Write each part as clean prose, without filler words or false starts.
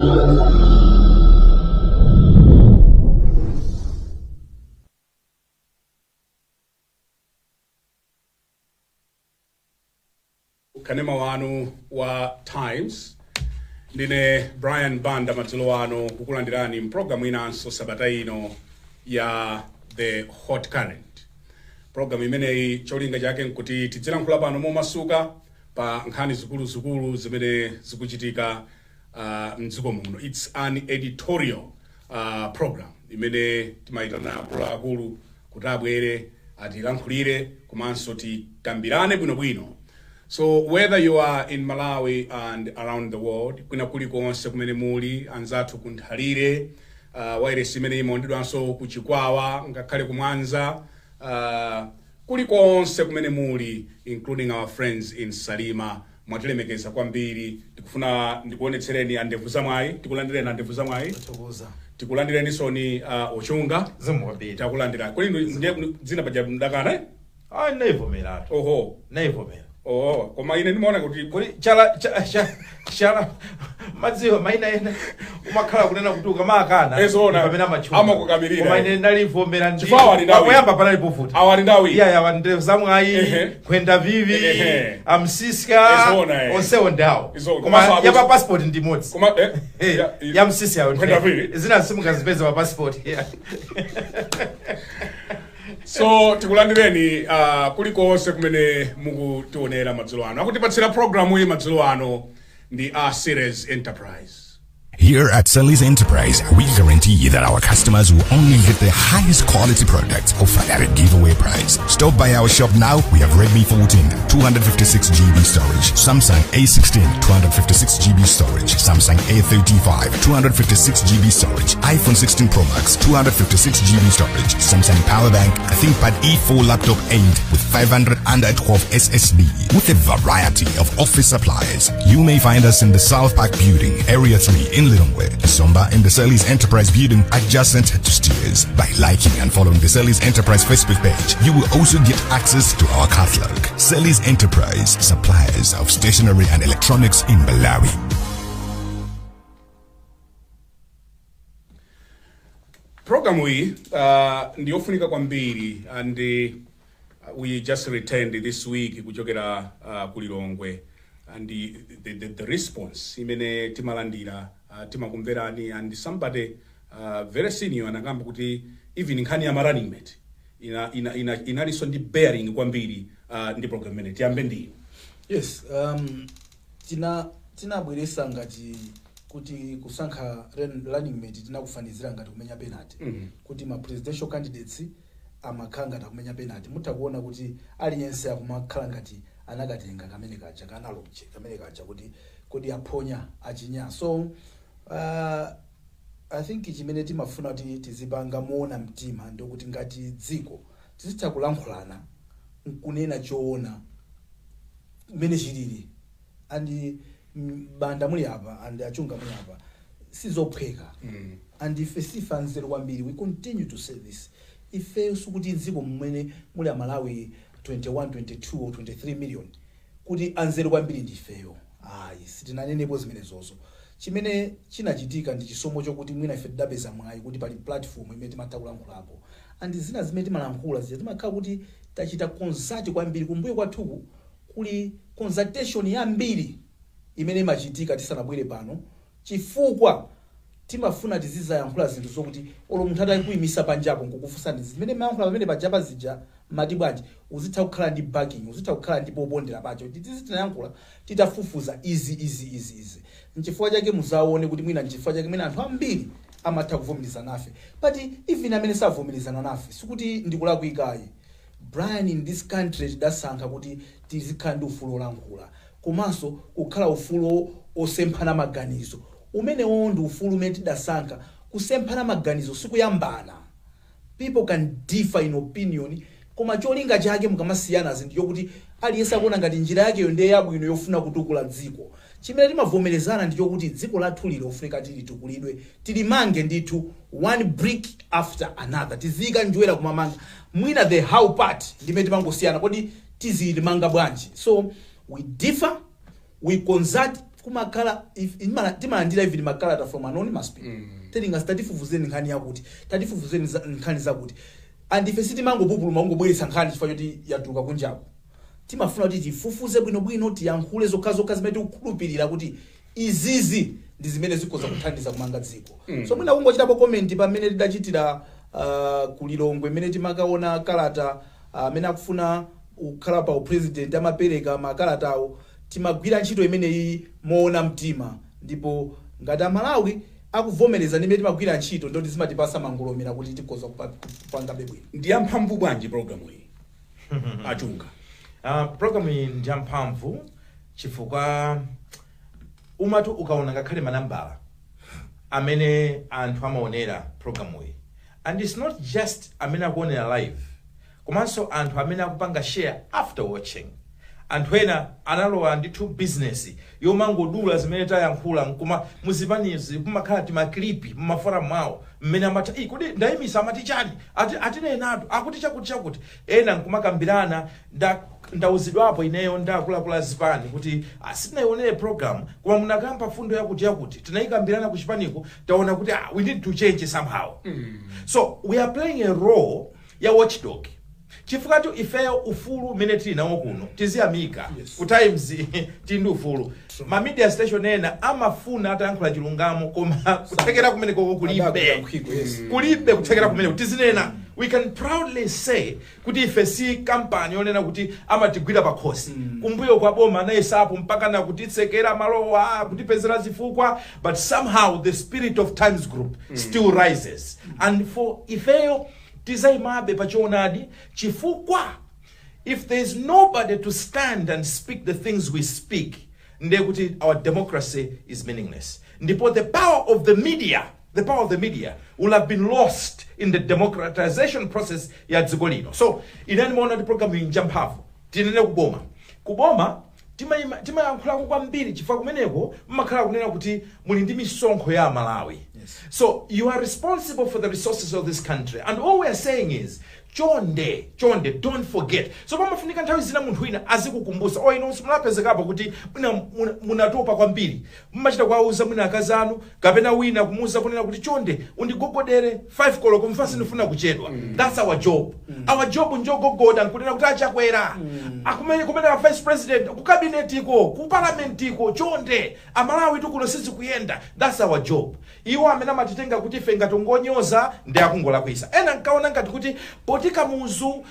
Kanema wanu wa Times ndine Brian Banda madzulo wano kukulandirani mprogramu inanso sabata ino ya The Hot Current. Programu imeneyi cholinga chake nkuti tidzilankhula pano momasuka pa nkhani zikulu zimene zikuchitika mdziko muno. It's an editorial program imene timayitana akulu kuti abwere atilankhulire komanso tikambirane bwinobwino. So whether you are in Malawi and around the world, kuna kulikonse kumene muli anzathu kunthalire wairesi imene imawondedwanso kuchikwawa ngakhale kumwanza kulikonse kumene muli, including our friends in Salima, mwatilemekeza kwambiri. Tikufuna ndikuonetsereni andevu zamwayi, tikulandireni andevu zamwayi, tikulandireni soni ochunga takulandira kuli dzina paja mdakana naivomera oho naivomera koma ine nimaona kuti chala madziwa maina ene umakhala kunena kuti ukamakana pamene amachuma amakukamirira koma ine ndalivomera ndi akuyamba panali pofuta awali ndawi ya ndevu zamwayi kwenda vivi amsiska onsewo ndawo koma ya pa passport ndi modzi koma ya msisi yawo kwenda vivi zina simungazipeza pa passport So tikulandireni kulikonse kumene mukutionera madzulo ano. Akutipatsira programu iyi madzulo ano ndi Series Enterprise. Here at Selly's Enterprise, we guarantee that our customers will only get the highest quality products offered at a giveaway price. Stop by our shop now. We have Redmi 14, 256GB storage, Samsung A16, 256GB storage, Samsung A35, 256GB storage, iPhone 16 Pro Max, 256GB storage, Samsung Powerbank, ThinkPad E4 Laptop 8 with 512 SSD, with a variety of office supplies. You may find us in the South Park Building, Area 3 in Lilongwe, Somba in the Selly's Enterprise Building adjacent to Steers. By liking and following the Selly's Enterprise Facebook page, you will also get access to our catalog. Selly's Enterprise, suppliers of stationery and electronics in Malawi. Programu hii ndiyofunika kwambiri and we just returned this week kuchokera kulilongwe. And the response imene timalandira timakumverani and somebody very senior anagamba kuti even nkhani ya running mate inaliso ndi bearing kwambiri ndi program imene tiyambe ndi. Yes, tinabweresa ngati kuti kusankha running mate tinakufanizira ngati kumenya penalty kuti ma presidential candidates amakhala ngati kumenya penalty. Mutakuona kuti aliyense akumakhala ngati anakatenga kamene kacha kanalobje kamene kacha kuti aphonya achinya. So I think chimene timafuna kuti tizipanga muona mtima ndokuti ngati dziko tizitha kulankhulana kunena choona mene chilili and banda muli apa and achunga muli apa sizophweka and ife sifanzero kwambiri. We continue to say this. Ife sukuti dziko mmene muli Malawi 21, 22 or 23 million kuti anzero kwambiri ndifeyo sitinanenepo zimene zozo. Chimene chinachitika ndi chisomo chokuti mwina ife tidapeza mwayi kuti pali platform imene timathakulankhulapo and zina zimene timalankhula zija timakhala kuti tachita consult kwambiri. Kumbuyo kwathuku kuli consultation yambiri imene imachitika tisanabwere pano chifukwa timafuna tizizayankhula zinthu zokuti olo munthu atakuyimisa panjapo ngokufunsani zimene mayankhula pamene pajapa zija mati bwanji uzitha kukhala ndi backing, uzitha kukhala ndi popondera pacho tizitinayankhula titafufuza izi nchifukwa chake muzaone kuti mwina nchifukwa chake mwina anthu ambiri amatha kuvomerezana nafe but even amene savomerezana nafe sikuti ndikulakwikayi. Brian, in this country tidasankha kuti tizikhala ndi ufulu olankhula komanso kukhala ufulu osemphana maganizo. Umene ndi ufulu umene tidasankha kusemphana maganizo sikuyambana. People can differ in opinion koma cholinga chake mukamasiyana zinthu yokuti aliyense akuona ngati njira yake ndiye yabwino yofuna kutukula dziko. Chimene timavomerezana ndi chokuti dziko lathu lilo ofunika tilitukulidwe tilimange ndithu one brick after another. Tizika njwera kumamanga mwina the how part ndimene timangosiyana kodi tizilimanga bwanji. So we differ, we consult kumakhala timalandira even makalata from anonymous people telling us tatifufuzeni nkhani yakuti tatifufuzeni nkhani zakuti and ife sitimangopupuluma ungobweretsa nkhani chifukwa choti yatuluka kunjaku timafuna kuti tifufuze bwinobwino tiyankhule zokhazokha zimene tikukhulupirira kuti izizi ndi zimene zikhoza kuthandiza kumanga dziko so mwina kungochitapo comment pamene tidachitira kulilongwe mmene timakaona kalata amene akufuna ukhala pa president amapereka makalatawo timagwira ntchito imeneyi moona mtima ndipo ngati Amalawi akuvomereza nimene timagwira ntchito ndoti zimatipasa mangolomera kuti tikhoza kupanga bwino. Ndi yamphamvu bwanji program iyi achunga? Program iyi ndi yamphamvu chifukwa umatu ukaona ngakhale manambala amene anthu amaonera program iyi, and it's not just amene akuonera live komanso anthu amene akupanga share after watching. Anthu ena analowa ndithu business yomangodula zimene tayankhula nkuma muzipanizi kumakhala timaklipi mumafora mwawo mmene amati kodi ndayimisa amati chani atinenatu akuti chakuti ena nkumakambirana ndauzidwapo ineyo ndakulakula zipani kuti asinaionere program koma munakamba fundo yakuti tinayikambirana ku chipaniko taona kuti we need to change somehow. So we are playing a role ya watchdog. Chifukwa tu ifeyo ufulu mene tinawo kuno tiziyamika ku times tindi ufulu ma media station ena amafuna atayankhula chilungamo koma kutekera kumene kulibe kutekera kumene tizinena. We can proudly say kuti ife si kampani yonena kuti amatigwira pakhosi kumbuyo kwa boma na isapo mpaka na kutitsekera malowa kutipezera zifukwa, but somehow the spirit of Times Group still rises. And for ifeyo tizaimabe pachonadi chifukwa if there is nobody to stand and speak the things we speak, ndekuti our democracy is meaningless. Ndipo the power of the media will have been lost in the democratization process ya dziko lino. So inani maona the program injamphavu tinene kuboma timayankhula kwambiri chifukwa kumeneko mmakhala kunena kuti muli ndi misonkho ya Malawi. So you are responsible for the resources of this country, and all we are saying is chonde don't forget. So pamafunika nthawi zina munthu wina azikukumbusa ino simulapezekapo kuti munatopa kwambiri mmachita kwauza mwina akazanu kapena wina kumuza kunena kuti chonde undigogodere 5 koloko mfasi nifuna kuchedwa. That's our job. Our job njogogoda nkunena kuti achakwera akumene kumene vice president ku cabinet iko ku parliament iko chonde Amalawi tukuno sisi kuyenda. That's our job. Iwo amene amatitenga kuti ife ngatongonyoza ndi akungolakwisa ena nkaona ngati kuti Potika Muzu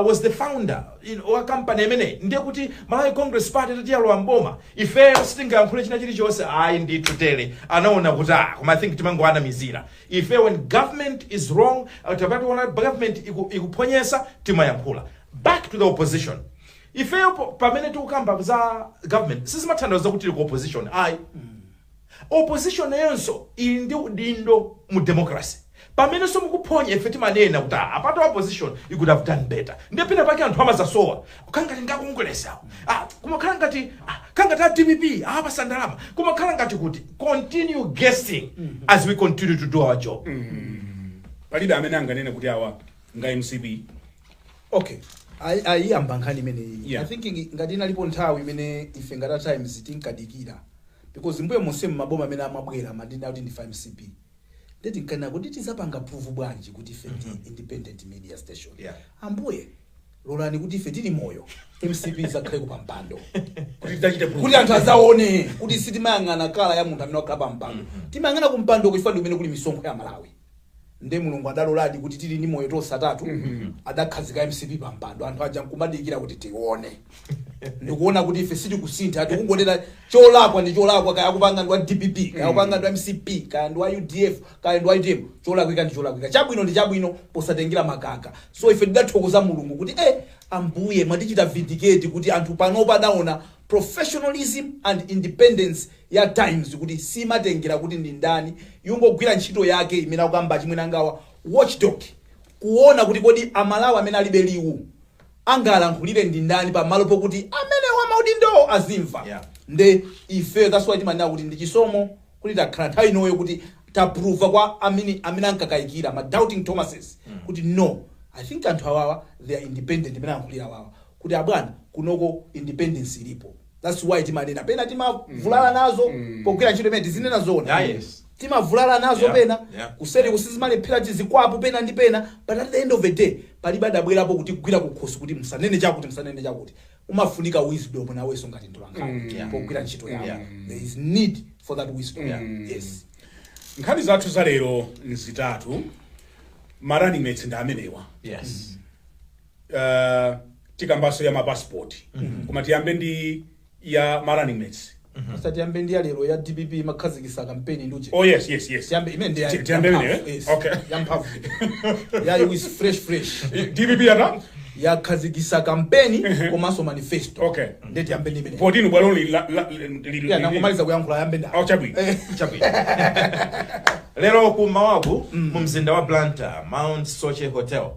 was the founder in our company emene ndiye kuti Malawi Congress Party tatiyalo amboma ife sitinga yankhule china chilichonse ndi tutele anaona kuti koma I think timangoana mizira ife when government is wrong tapati wana government ikuponyesa timayankhula. Back to the opposition. Ife pamene tukamba za government sisi mathandazo kuti ku opposition opposition yonso ili ndi udindo mu democracy. Pamene so mukuponya ife timanena kuti apart opposition you could have done better. Ndiye pina pake anthu amazasowa kukanga ngakungolesa kumakhala ngati kangati DPP apasandalama kumakhala ngati kuti continue guessing as we continue to do our job. Palibe amene anganene kuti awa nga MCP. Okay, ayiyamba nkhani imene I think ngati inalipo nthawi imene ife ngata Times tinkadikira because mbuye monse maboma amene amabwera madina kuti ndi MCP leti nkana kuti tizapanga prove bwanji kuti ife ndi independent media station. Ambuye lolani kuti ife tili moyo MCP zakhale kupampando kuti anthu azaone kuti sitimayang'ana kala ya munthu amene wakhala pampando timayang'ana kumpando kuchifukwa ndi kumene kuli misonkho ya Malawi. Nde mulungu adaloladi kuti tili ni moyo tosatatu adakhazika MCP pampando anthu aja nkumadikira kuti tione ndikuona kuti ife siti kusintha atikungodera cholakwa ndi cholakwa kaya kupanga ndwa DPP kaya kupanga ndwa MCP kaya ndwa UDF kaya ndwa UDM cholakwika ndi cholakwika chabwino ndi chabwino posatengera makaka. So ife tidathokoza mulungu kuti ambuye mwatichita vindicate kuti anthu panopa adaona professionalism and independence ya Times kuti simatengera kuti ndi ndani yungogwira ntchito yake imene akamba chimwena ngawa watchdog kuona kuti kodi Amalawi amene alibe liwu angalankhulire ndi ndani pamalo pokuti amene wamaudindo azimva. Nde ife that's why timanena kuti ndi chisomo kuti takhala nthawi inoyo kuti taprova kwa amene ankakayikira ma doubting Thomases kuti no, I think anthu awawa they are independent imene ankhulira awawa kuti abwana kunoko independence ilipo That's why timanena pena timavulala nazo pogwira ntchito imene tizinena zona. Yes. Timavulala nazo pena Yeah. kuseri kusizimalephera tizikwapo pena ndi pena, but at the end of the day palibe adabwerapo kuti kugwira kukhosi kuti msanene chakuti umafunika wisdom nawenso ngati ndolanga pogwira ntchito yako. There is need for that wisdom. Yes. Nkhani zathu za lero nzitatu. Marani mates ndi amenewa. Yes. Tikambaso ya mapassport. Koma tiyambe ndi ya marani mates. Sasa tiyambe ndi ya lero ya DPP makhazikisa campaign ndi uje. Oh yes. Tiyambe imene ya. Tiyambe ne? Okay. Yampavu. Ya is fresh. DPP yata? Ya khazikisa campaign komanso manifesto. Okay. Ndeti yambe ndi imene. 14 bwaloni ya nakumaliza kuyankhula yambe nda. Oh chabwi. Lero kumawaku mu mzinda wa Blantyre, Mount Soche Hotel,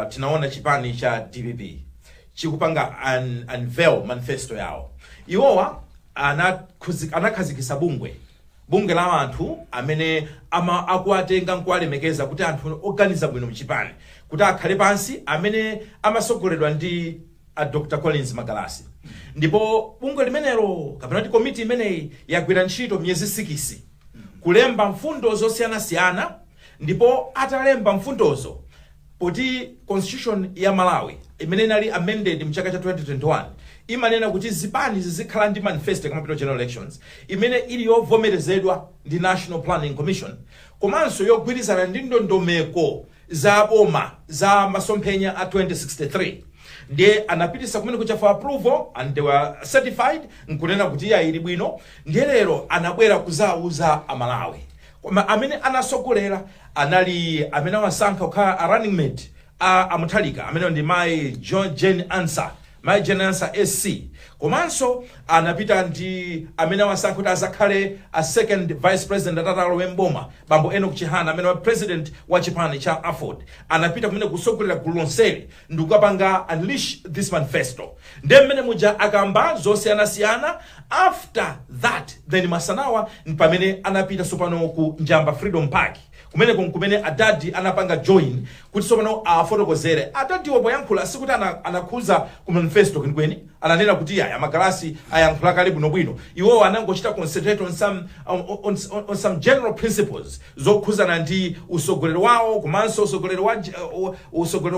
tinaona chipani cha DPP chikupanga unveil manifesto yao. Iwowa anakhazikisa bungwe la anthu amene akuatenga nkualemekeza kuti anthu oganiza bwino mchipani kuti akhale pansi amene amasogoledwa ndi Dr. Collins Magalasi. Ndipo bungwe limenelo kapena kuti komiti imeneyi yagwira ntchito miyezi 6 kulemba mfundo zosiyana ndipo atalemba mfundozo poti constitution ya Malawi imene inali amended mchaka cha 2021 imanena kuti zipani zizikhala ndi manifesto kama general elections imene ili yovomerezedwa ndi National Planning Commission komanso yogwirizana ndi ndondomeko za boma za masomphenya a 2063. Ndiye anapitisa kumene kucha for approval and they were certified nkunena kuti ya ili bwino. Ndiye lero anabwera kuzauza Amalawi koma amene anasogolera anali amene wasankha kukhala running mate amuthalika amene ndi Mai Jane Answer SC. Komanso anapita ndi amene wasankha kuti azakhale a second vice president atatalo wemboma bambo Enoch Chihana amene wa president wa chipani cha Afford. Anapita kumene kusogolera gulu lonseli ndikukapanga unleash this manifesto. Ndiye mmene muja akamba zosiyana. After that then masanawa pamene anapita sopano ku Njamba Freedom Park kumene adadi anapanga join kuti sopano afotokozere. Adadi woyankhula sikuti anakhuza ku manifesto kwenikweni, ananena kuti ya Magalasi ayankhula kale bwino. Iwo anangochita concentrate on some general principles zokhuzana ndi usogolero wawo komanso usogolero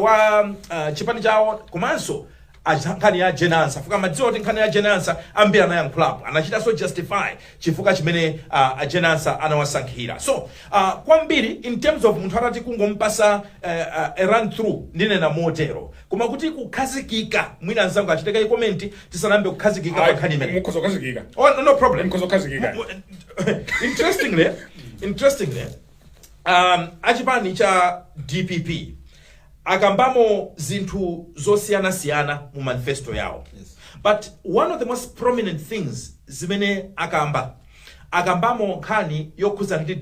wa chipani chawo komanso nkhani ya Jenansa. Fuka madziwa kuti nkhani ya Jenansa ambiri anayankhulapo anachita so justify chifukwa chimene Jenansa anawasankhira. So kwambiri in terms of munthu atati kungompasa a run through ndinena motero koma kuti kukhazikika mwina nzangu achiteka ikomenti tisanambe kukhazikika pa nkhani imene. Mukhoza kukhazikika. Oh no problem. Mukhoza kukhazikika. Interestingly achipani cha DPP akambamo zinthu zosiyana mu manifesto yawo. Yes. But one of the most prominent things zimene akambamo nkhani yokhuza ndi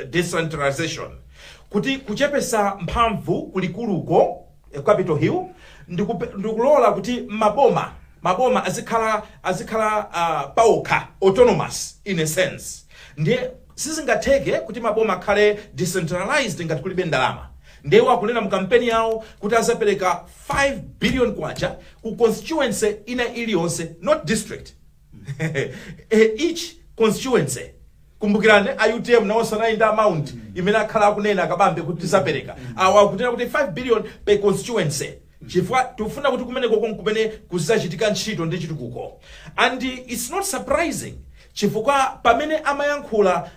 decentralization kuti kuchepesa mphamvu kulikuluko Capitol Hill ndikulola kuti maboma azikhala paokha autonomous in a sense. Ndiye sizingatheke kuti maboma akhale decentralized ngati kulibe ndalama. Ndiye wakunena mu kampeni yawo kuti azapereka 5 billion kwacha ku constituency ina iliyonse, not district. Each constituency. Kumbukirane UTM nawo sanainda amount imene akhala akunena akabambe kuti tisapereka. Akunena kuti 5 billion per constituency. Chifukwa tufuna kuti kumene kuzachitika ntchito ndi chitukuko. And it's not surprising chifukwa pamene amayankhula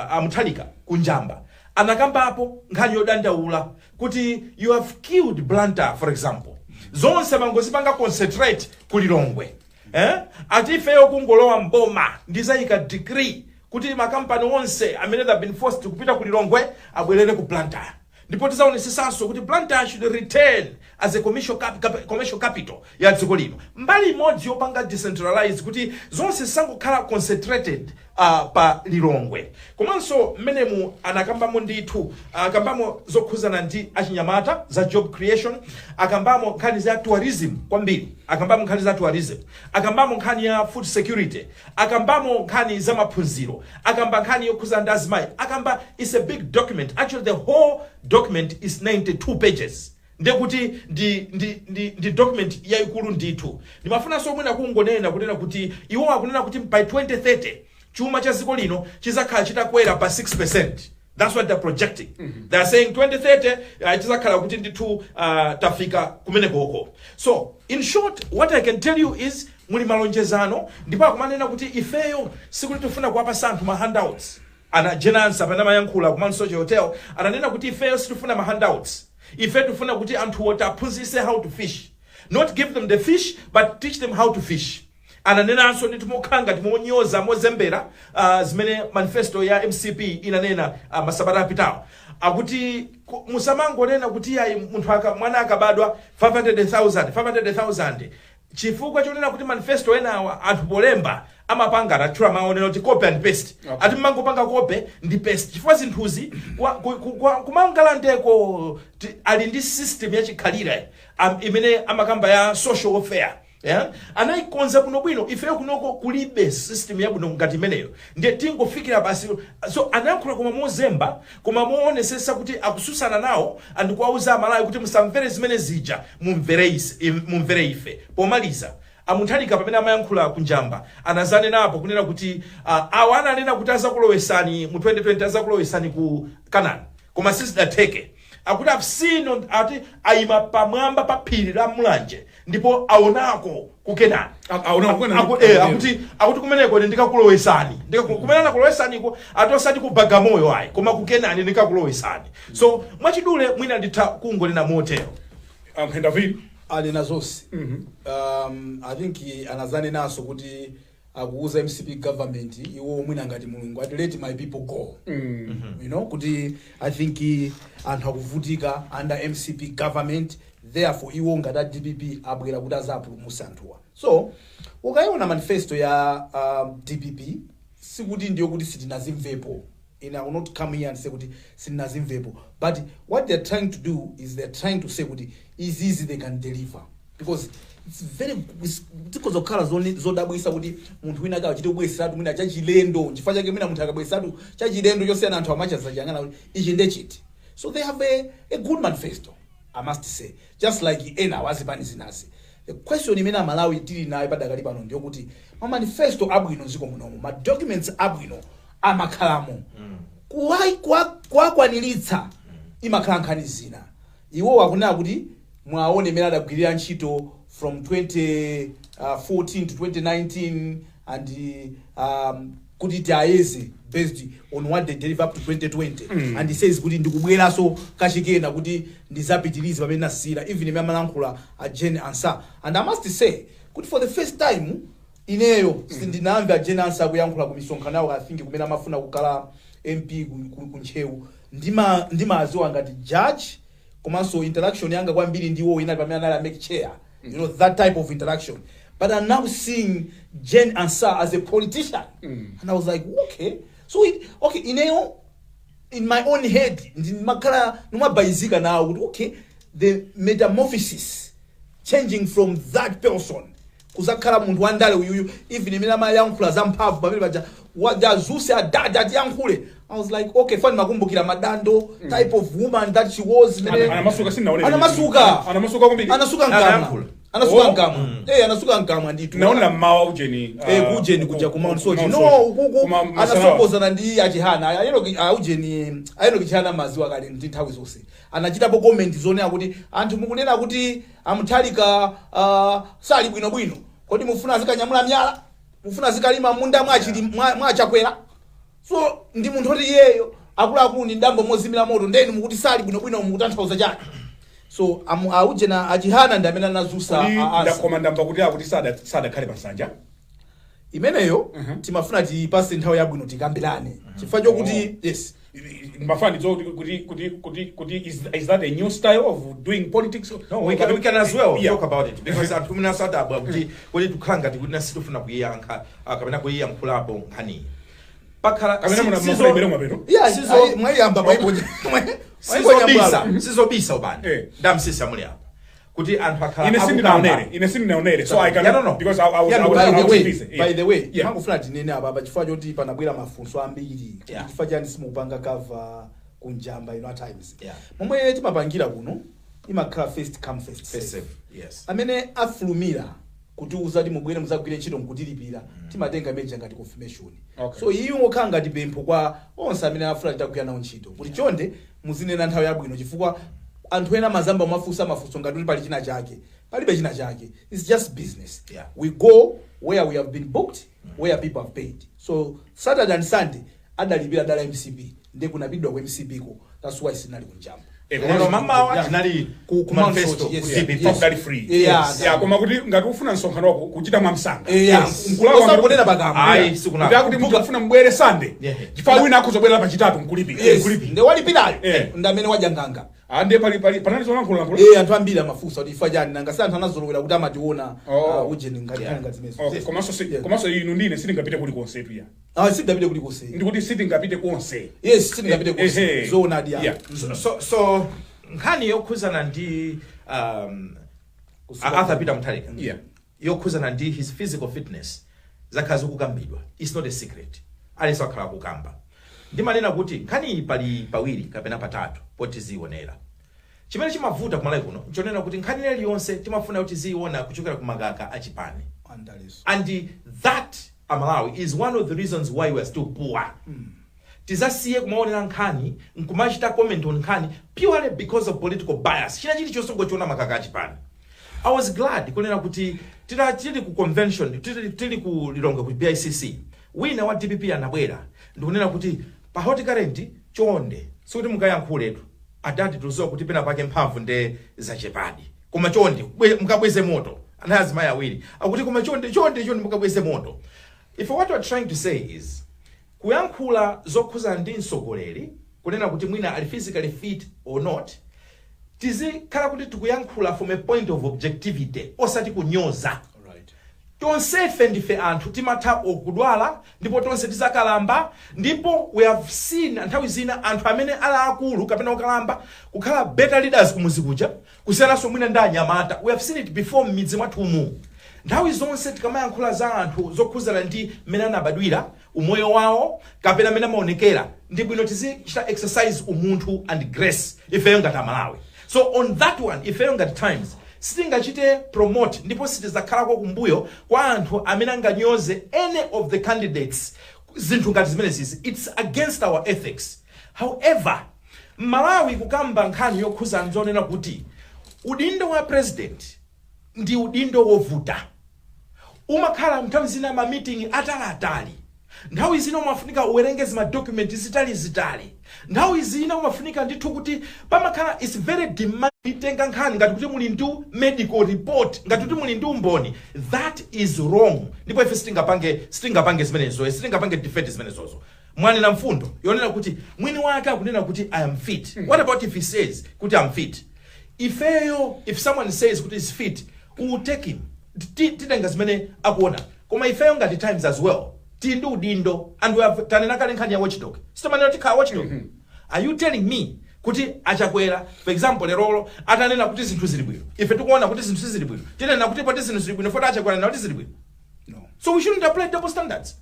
amuthalika kunjamba anakambapo nkhani yodandaula kuti you have killed Blantyre for example. Zonse mangozipanga concentrate kulilongwe. Ati ifeyo kungolowa mboma ndizayika decree kuti makampani onse amene have been forced kupita kulilongwe abwerere ku Blantyre. Ndipo tizaonesisanso kuti Blantyre should return as a commercial capital ya dziko lino. Mbali imodzi yopanga decentralized kuti zonse sangokhala concentrated pa lilongwe. Komanso mmenemu anakambamo ndithu akambamo zokhuzana ndi achinyamata za job creation, akambamo nkhani za tourism kwambiri, akambamo nkhani za tourism, akambamo nkhani ya food security, akambamo nkhani za maphunziro, akamba nkhani yokhuzana ndi azimayi, akamba is a big document. Actually the whole document is 92 pages. ndekuti ndi document yaikulu ndithu. Ndimafuna so mwina kungonena kunena kuti iwo akunena kuti by 2030 chuma cha dziko lino chizakhala chitakwera pa 6%. That's what they're projecting. They're saying 2030 chizakhala kuti ndithu tafika kumenekoko. So in short, what I can tell you is muli malonjezano ndipo akumanena kuti ifeyo sikuti tufuna kuwapa santhu ma handouts. Ana jenansa pana mayankhula kumano social hotel ananena kuti ifeyo situfuna ma handouts. Ife tufuna kuti anthu otaphunzise how to fish. Not give them the fish, but teach them how to fish. Ananena anso nitumukhanga timonyoza mozembera zimene manifesto ya MCP inanena masabata apitawo. Akuti musamango nena kuti yayi munthu mwana akabadwa 500,000 chifukwa chonena kuti manifesto enawa anthu polemba amapanga atchula maonero kuti copy and paste. Ati mangopanga copy ndi paste chifukwa zinthuzi kumangalandeko ali ndi system yachikhalire imene amakamba ya social welfare. Yeah, anaikonza bwino ifeyo kunoko kulibe system yabuno ngati imeneyo ndiye tingofikira basi. So anayankhula koma mozemba koma muonesesa kuti akususana nawo andikuwauza amalawi kuti musamvere zimene zija mumvere ife. Pomaliza amunthalika pamene amayankhula kunjamba anazane napo kunena kuti awa ananena kuti azakulowesani mu 2020 azakulowesani ku Canaan koma sizidateke. Akuti afsino ati ayima pamwamba pa phiri la mulanje ndipo aonako ku Canaan. Akuti kumeneko ndikakulowesani kumenana kulowesani ko atosati ku Bagamoyo ayi koma ku Canaan ndikakulowesani. So mwachidule mwina nditha kungolena motero. David ali nazonse. I think anazane naso kuti akuuza MCP government iwo mwina ngati mulungu ati let my people go. You know kuti I think anthu akuvutika under MCP government, therefore iwo ngati DPP abwera kuti azapulumutsa anthuwa. So ukaiona manifesto ya DPP sikuti ndiyo kuti sitinazimvepo. I will not come here and say kuti sitinazimvepo, but what they're trying to do is they're trying to say kuti is easy they can deliver, because it's very because of colors only zodabwisa kuti munthu wina akachite kubwesatu mwina chachilendo chifukwa chake mwina munthu akabwesatu chachilendo chosiyana anthu amachaza changana kuti ichi ndechiti. So they have a good manifesto, I must say, just like ena wazipani zinasi. The question imene Malawi tili nayo padakali pano ndiyo kuti ma manifesto abwino ziko munomo, ma documents abwino amakhalamo kuwakwaniritsa imakhala nkhani zina. Iwo wakunena kuti mwaone imene adagwirira ntchito from 2014 to 2019 and kuti tiayeze based on what they deliver up to 2020. And he says kuti ndikubwera so kachikena kuti ndizapitirize pamene nasira even imene amalankhula a Jane Ansah. And I must say kuti for the first time ineyo sindinamva Jane Ansah kuyankhula ku misonkhano yawo I think kumene amafuna kukala MP kunchewu ndimaziwa ngati judge komanso interaction yanga kwambiri ndiwo inali pamene anali make chair, you know, that type of interaction. But I'm now seeing Jane Ansah as a politician. And I was like, okay. So ineyo in my own head ndimakhala numabayizika now okay, the metamorphosis changing from that person kuzakhala munthu wandale uyuyu even imene amayankhula zamphamvu pamene paja wajazuse adada yankhule. I was like, okay, fine, makumbukira madando type of woman that she was. Anamasuka sinaone. Anamasuka kumbiri. Anasuka ngama. Anasuka ngama nditu. Naona mawa ujeni. Ujeni kuja kuma so no anasopoza na ndi achihana. Ayeno kichana maziwa kale nthawi zonse. Anachita po comment zone akuti anthu mukunena kuti amuthalika sali bwino. Kodi mufuna zikanyamula myala? Mufuna zikalima munda mwachakwera? So ndi munthu oti yeyo akulu ndi ndambo mozimira moto ndeni mukuti sali bwino mukutanthauza chake. So aujena achihana ndi amene anazusa ndakomanda mbakuti akuti sada khale pasanja imeneyo timafuna tipase nthawi yabwino tikambirane chifukwa chokuti yes mafani kuti is that a new style of doing politics? No, we can as well talk about it because atumina sada abwa kuti tukhanga kuti nasitufuna kuyiyankha kapena kuyiyankhulapo nkhani pakhala sizobisa ubani ndamsisa muli apa kuti anthu akhala ine sindinaonere so I cannot because I was by the way mangofuna tinene apa chifukwa choti panabwera mafunso ambiri chifukwa chani simupanga cover kunjamba at times momwe timapangira kuno imakhala first come first serve. Serve, yes. Amene afulumira kutiuza kuti mubwere muzagwire ntchito nkutilipira timatenga meja ngati confirmation. Okay. So iyo okhala ngati pempho kwa onse amene afuna titagwira nawo ntchito kuti chonde muzinena nthawi yabwino chifukwa anthu ena mazamba mafunso ngati kuti pali china chake palibe china chake. It's just business. Yeah. We go where we have been booked, where people have paid. So Saturday and Sunday adalipira dala MCP ndi kunabidwa kwa MCP ko. That's why sinali kunjamba. Lero mama tinali ku manifesto totally free. Yeah, koma kuti ngati ufuna nsonkhano wako kuchita mwamsanga. Nkulawa ngonena bagamba. Ayi sikuna. Kuti akuti mtu afuna mbwere Sunday. Chifukwa wina akuzobwera pa chitatu nkulipira. Ndi walipirayo. Ndamene wajanganga. Ande pali panali zolankhula. Anthu ambiri amafunsa kuti ifa chani nanga santhu anazolowera kuti amationa ujeni ngati zimezo. Okay, komanso inu ndine sitingapite kuli konse tu ya. Sitingapite kuli konse. Ndikuti sitingapite konse. Yes, sitingapite konse. Zona dia. So nkhani yokhuzana ndi Arthur Peter Mutharika. Yeah. Yokhuzana ndi his physical fitness zakhazi kukambidwa. It's not a secret. Aliso akhala kukamba. Ndimanena kuti nkhani pali pawiri kapena patatu poti zionera. Chimene chimavuta kumalawi kuno nchonena kuti nkhani ile yonse timafuna kuti ziona kuchokera kumagaka achipani. And that Malawi is one of the reasons why we are still poor. Tizasiye kumaonera nkhani nkumachita comment on nkhani purely because of political bias. China chili chosongo chona makaka achipani. I was glad kunena kuti tili ku convention tili ku lilongo ku BICC. Wina wa DPP anabwera ndikunena kuti pa hot current chonde sikuti mukayankhuletu adati tuzo kuti pena pake mphamvu nde zachepadi koma chonde mukabweze moto anazi maya awiri akuti koma chonde mukabweze moto. If what we're trying to say is kuyankhula zokhuza ndi msogoleri kunena kuti mwina ali physically fit or not tizikhala kuti tikuyankhula from a point of objectivity osati kunyoza. Tonse ndife anthu timatha okudwala ndipo tonse tizakalamba ndipo we have seen nthawi zina anthu amene ala akulu kapena okalamba kukhala better leaders kumuzikucha kusiyanaso mwina ndi anyamata. We have seen it before midzi mwathumu. Nthawi zonse tikamayankhula za anthu zokhuzana ndi mmene anabadwira umoyo wawo kapena mmene amaonekera ndi bwino tizichita exercise umunthu and grace ifeyo ngati Amalawi. So on that one ifeyo ngati Times sitingachite promote ndipo sitizakhalako kumbuyo kwa anthu amene anganyoze any of the candidates zinthu ngati zimene zizi. It's against our ethics. However, Malawi kukamba nkhani yokhuza nzonena kuti udindo wa president ndi udindo wovuta. Umakhala nthawi zina ma meeting atali. Nthawi zina umafunika uwerengeze ma documents zitali. Nthawi zina umafunika ndithu kuti pamakhala is very demanding tenga nkhani ngati kuti muli ndi medical report ngati kuti muli ndi umboni. That is wrong. Ndipo ife sitingapange zimenezo, sitingapange defend zimenezozo. Mwani na mfundo yonena kuti mwini wake akunena kuti I am fit. What about if he says kuti I'm fit? If someone says kuti is fit, we will take him. Titenga zimene akuona. Koma ifeyo ngati Times as well. Tindu udindo and we have tanenaka nkhani ya watchdog. Sitomani kuti ka watchdog. Are you telling me kuti achakwera for example lerolo atanena kuti zinthu zili bwino. Ife tikuona kuti zinthu zili bwino. Tinena kuti pati zinthu zili bwino fota achakwera na kuti zili bwino. No. So we shouldn't apply double standards.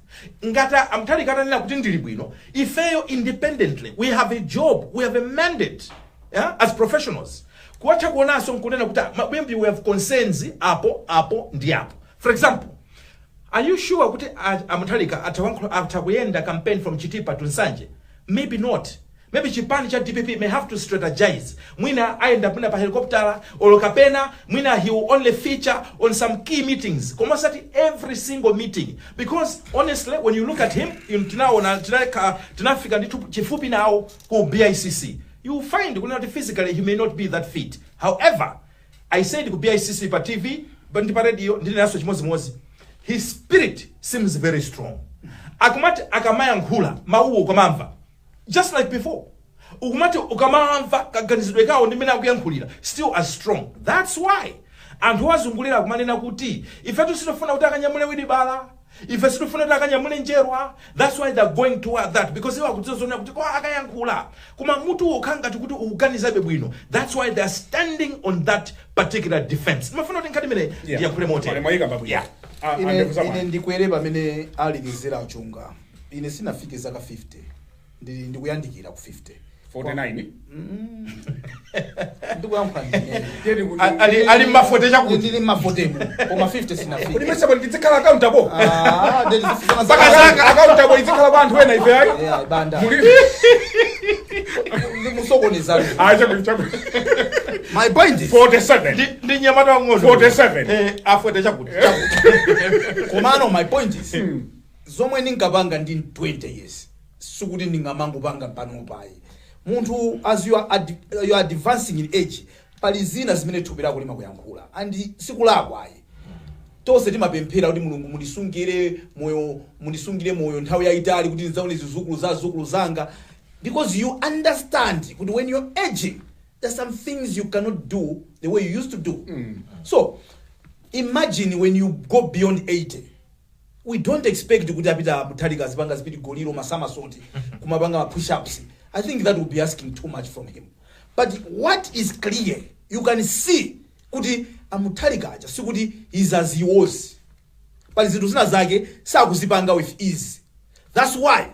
Ngata amtali katanena kuti ndili bwino. Ifeyo independently we have a job, we have a mandate, yeah, as professionals. Kuacha kuonaso nkunena kuti maybe we have concerns apo ndi apo. For example, are you sure kuti Mutharika atakuyenda campaign from Chitipa to Nsanje? Maybe not. Maybe chipani cha DPP may have to strategize. Mwina aenda pa helicopter or kapena. Mwina he will only feature on some key meetings. Komosati every single meeting. Because honestly, when you look at him, tunafika nditu chifupi nao ku BICC. You will find physically he may not be that fit. However, I said ku BICC pa TV, but ndi pa radio ndinaso chimozi. His spirit seems very strong. Akumati akamaya nkhula mauwo komamva. Just like before. Ukumati ukamamva kaganizidwe kawo ndimene akuyankhulira still as strong. That's why. Anthu wazungulira kumanena kuti ifetu sitofuna kuti akanyamule widibala. If it's not njerwa, that's why they're going toward that. Because they are akayankhula. Kuma mutu ukanga tukutu uganiza bebwino. That's why they're standing on that particular defense. Mafuna tinkadimene ya kuremote. Yeah. Ine ndikuereba mene ali nizera uchunga. Ine sinafike zaka 50. Ndikuyandikira ku 50. 49 ndikuyankhula ali mafote chakuti ndili mafotemo koma 50 sinafika kuti mese ndizikhala accountable ndizifika saka accountable izikhala kwa anthu ena ife ayi banda muli ndimusokoneza chakuti my point is 47 ndi nyamata wang'ono 47 afote chakuti komano my point is zomwe ndingapanga ndi 20 years sikuti ndingamangopanga pano payi munthu as you are advancing in age pali zina zimene thupi lako limakuyankhula and sikulakwa ayi tonse timapemphera kuti mulungu mundisungire moyo nthawi yayitali kuti ndizaone zizukulu zanga because you understand kuti when you're aging there's some things you cannot do the way you used to do. So imagine when you go beyond 80, we don't expect kuti apita Mutharika azipanga zipiti goliro masama soti kumapanga push-ups. I think that would be asking too much from him. But what is clear, you can see kuti Mutharika aja sikuti is as he was. But zinthu zina zake sakuzipanga with ease. That's why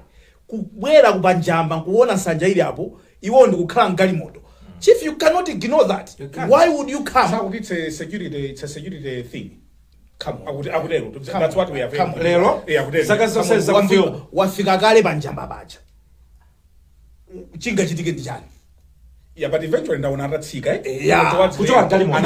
kubwera kubanjamba kuona nsanja ili hapo iwo ndi kukhala mgalimoto. Chief, you cannot ignore that. Why would you come? So it's a security thing. Come, that's what we have. Lero? Wafika kale banjamba bacha. Chinga chitike ndichani. Yeah, but eventually ndaona atatsika yeah. Kutoa galimoto.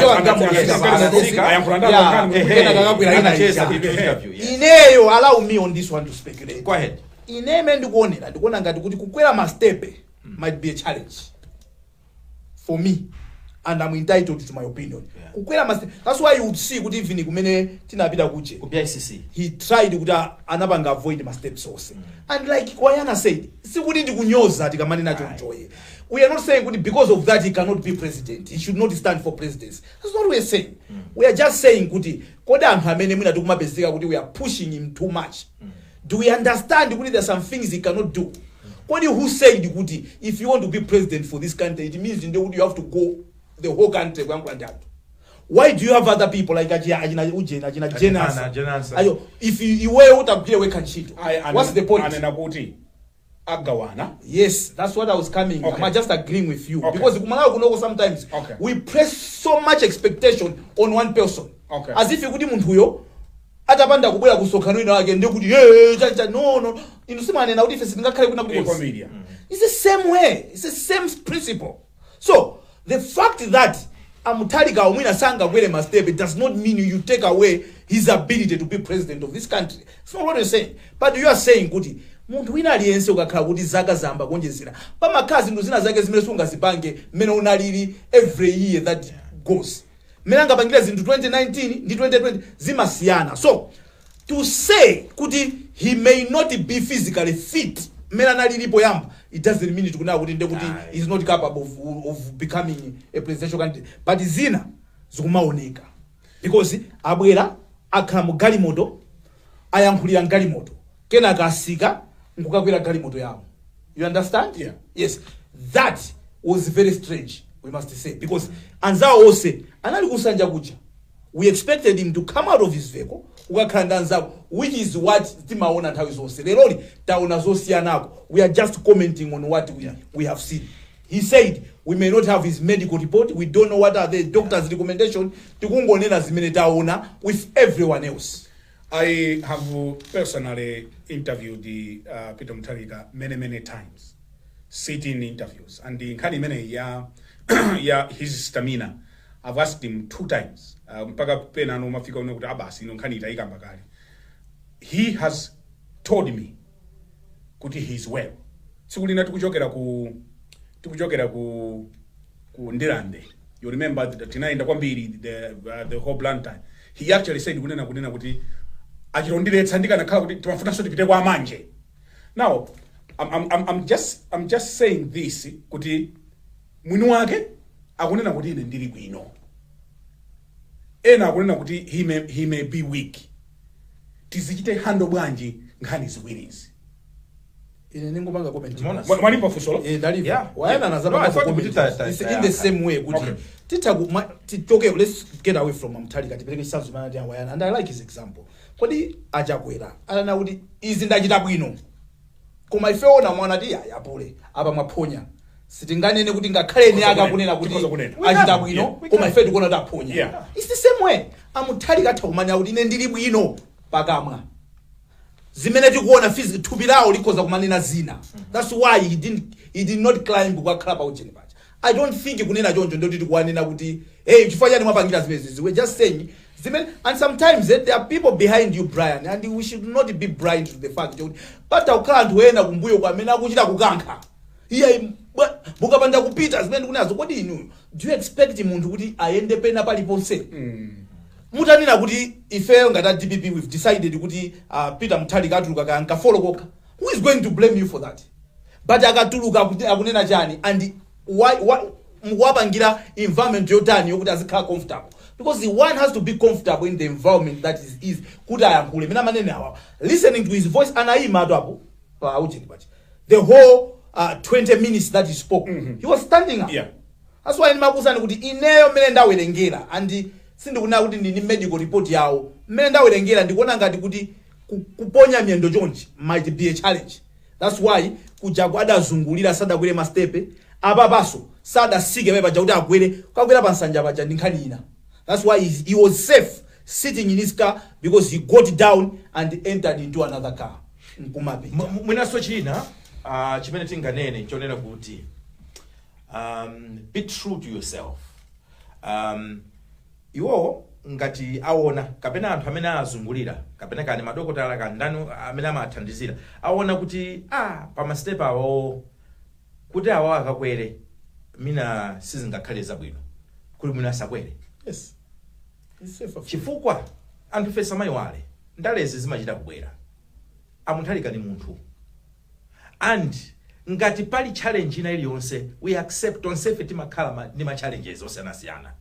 Ineyo allow me on this one to speculate. Go ahead. Ineme ndikuona ngati kuti kukwera mastepe might be a challenge for me, and I'm entitled to my opinion. Kukwera mastepe. That's why you would see kuti even kumene tinapita kuche. He tried kuti anapanga avoid masteps also. And like Kwayana said, sikuti ndikunyoza tikamani nacho njoye. We are not saying because of that he cannot be president. He should not stand for presidency. That's not what we are saying. We are just saying kuti koda anthu amene mwina tikumapezeka kuti we are pushing him too much. Do we understand kuti there are some things he cannot do? Who said kuti if you want to be president for this country, it means you have to go the whole country. Why do you have other people like Ajina if you were out of here, what's the point? Yes, that's what I was coming. Okay. I'm just agreeing with you. Okay. Because sometimes we place so much expectation on one person. Okay. As if you could even huyo. Atapanda kubwera kusokano ina wake ndekuti no inusima na udife singakhale kuna kuti it's the same way, it's the same principle. So the fact that Mutharika umwina sanga kwele mastep, it does not mean you take away his ability to be president of this country. It's not what you're saying. But you are saying kuti munthu wina aliyense ukakhala kuti zaka zamba konjezera pamakazi ndo zina zake zimene sungazipange mmene unalili every year that goes. Melanga pangira zintu 2019 ndi 2020 zimasiyana. So to say kuti he may not be physically fit melana lilipo yamba, it doesn't mean tikuna kuti ndekuti is not capable of becoming a presidential candidate. But zina zikumaoneka because abwera akhala mu galimoto ayankhulira galimoto kenaka asika nkukakwera galimoto yawo. You understand? Yeah. Yes, that was very strange, we must say, because anzao ose anali kusanja kuja. We expected him to come out of his vehicle ukakhala anzao, which is what timaona nthawi zonse. Lero taona zosiyanako. We are just commenting on what we have seen. He said we may not have his medical report, we don't know what are the doctor's recommendation, tikungonena zimene taona with everyone else. I have personally interviewed Peter Mutharika many times, sitting interviews, and the nkhani mene ya his stamina. I've asked him 2 times. Mpaka pena no mafika unokuti abasi no nkhani itaika mbakali. He has told me kuti he's well. Sikulina tukujokera ku Ndirande. You remember that tinaenda kwambiri the whole blunt time. He actually said kunena kuti achirondiretsa ndikanakhala kuti timafuna so tipite kwa manje. Now I'm just saying this kuti mwini wake akunena kuti ine ndili bwino. Ena akunena kuti he may be weak. Tizichite hando bwanji nkhani ziwirizi. Ine ningopanga comment. Mwanipa fusolo? Yeah. Wayana nazama comment. It's in the same way kuti titoke, let's get away from Mutharika tipeleke sanzu mana dia Wayana, and I like his example. Kodi ajakwera ana kuti izi ndachita bwino koma ife ona mwana dia yapule apa mwaponya sitinganene kuti ngakhale ne akakunena kuti achita bwino koma ife tikuona kuti aphonya. It's the same way Mutharika atha kumanya kuti ine ndili bwino pakamwa zimene tikuona physical thupi lawo likhoza kumanena zina. That's why he did not climb kukakhala pa ujeni paja. I don't think kunena choncho ndoti tikuwanena kuti hey chifukwa chani mwapangira zimene we're just saying zimene, and sometimes there are people behind you, Brian, and we should not be blind to the fact that but ukhala anthu ena kumbuyo kwamene akuchita kukankha iye mukapanda kupita zimene kunazo kodi inu do you expect munthu kuti ayende pena paliponse? Mutanena kuti ife ngati DPP we've decided kuti Peter Mutharika atuluka kanka folokoka. Who is going to blame you for that? But akatuluka akunena chani and why mwapangira environment yotani yokuti azikhala comfortable? Because the one has to be comfortable in the environment that is kuti ayankhule. Mina manene awa listening to his voice anaima apo pa ujeni paja the whole 20 minutes that he spoke, he was standing up. That's why ndimakuuzani kuti ineyo mmene ndawerengera and sindikuna kuti ndini medical report yawo mmene ndawerengera ndikuona ngati kuti kuponya miyendo chonchi might be a challenge. That's why kujaku adazungulira sadakwere mastepe apapaso sadasike pepa kuti akwere kakwera pansanja paja ndi nkhani ina. That's why he was safe sitting in his car because he got down and entered into another car. Mwinaso china chimene tinganene chonena kuti be true to yourself. Iwo ngati aona kapena anthu amene azungulira kapena kani madokotala kandani amene amathandizira aona kuti pa mastepa awo kuti awo akakwere mina sizingakhale zabwino kuli mwina asakwere. Yes. It's safe. Chifukwa anthu fesa mayiwale ndalezi zimachita kubwera. Mutharika ni munthu. And ngati pali challenge ina iliyonse we accept on safety makhala ni ma challenges osiyana.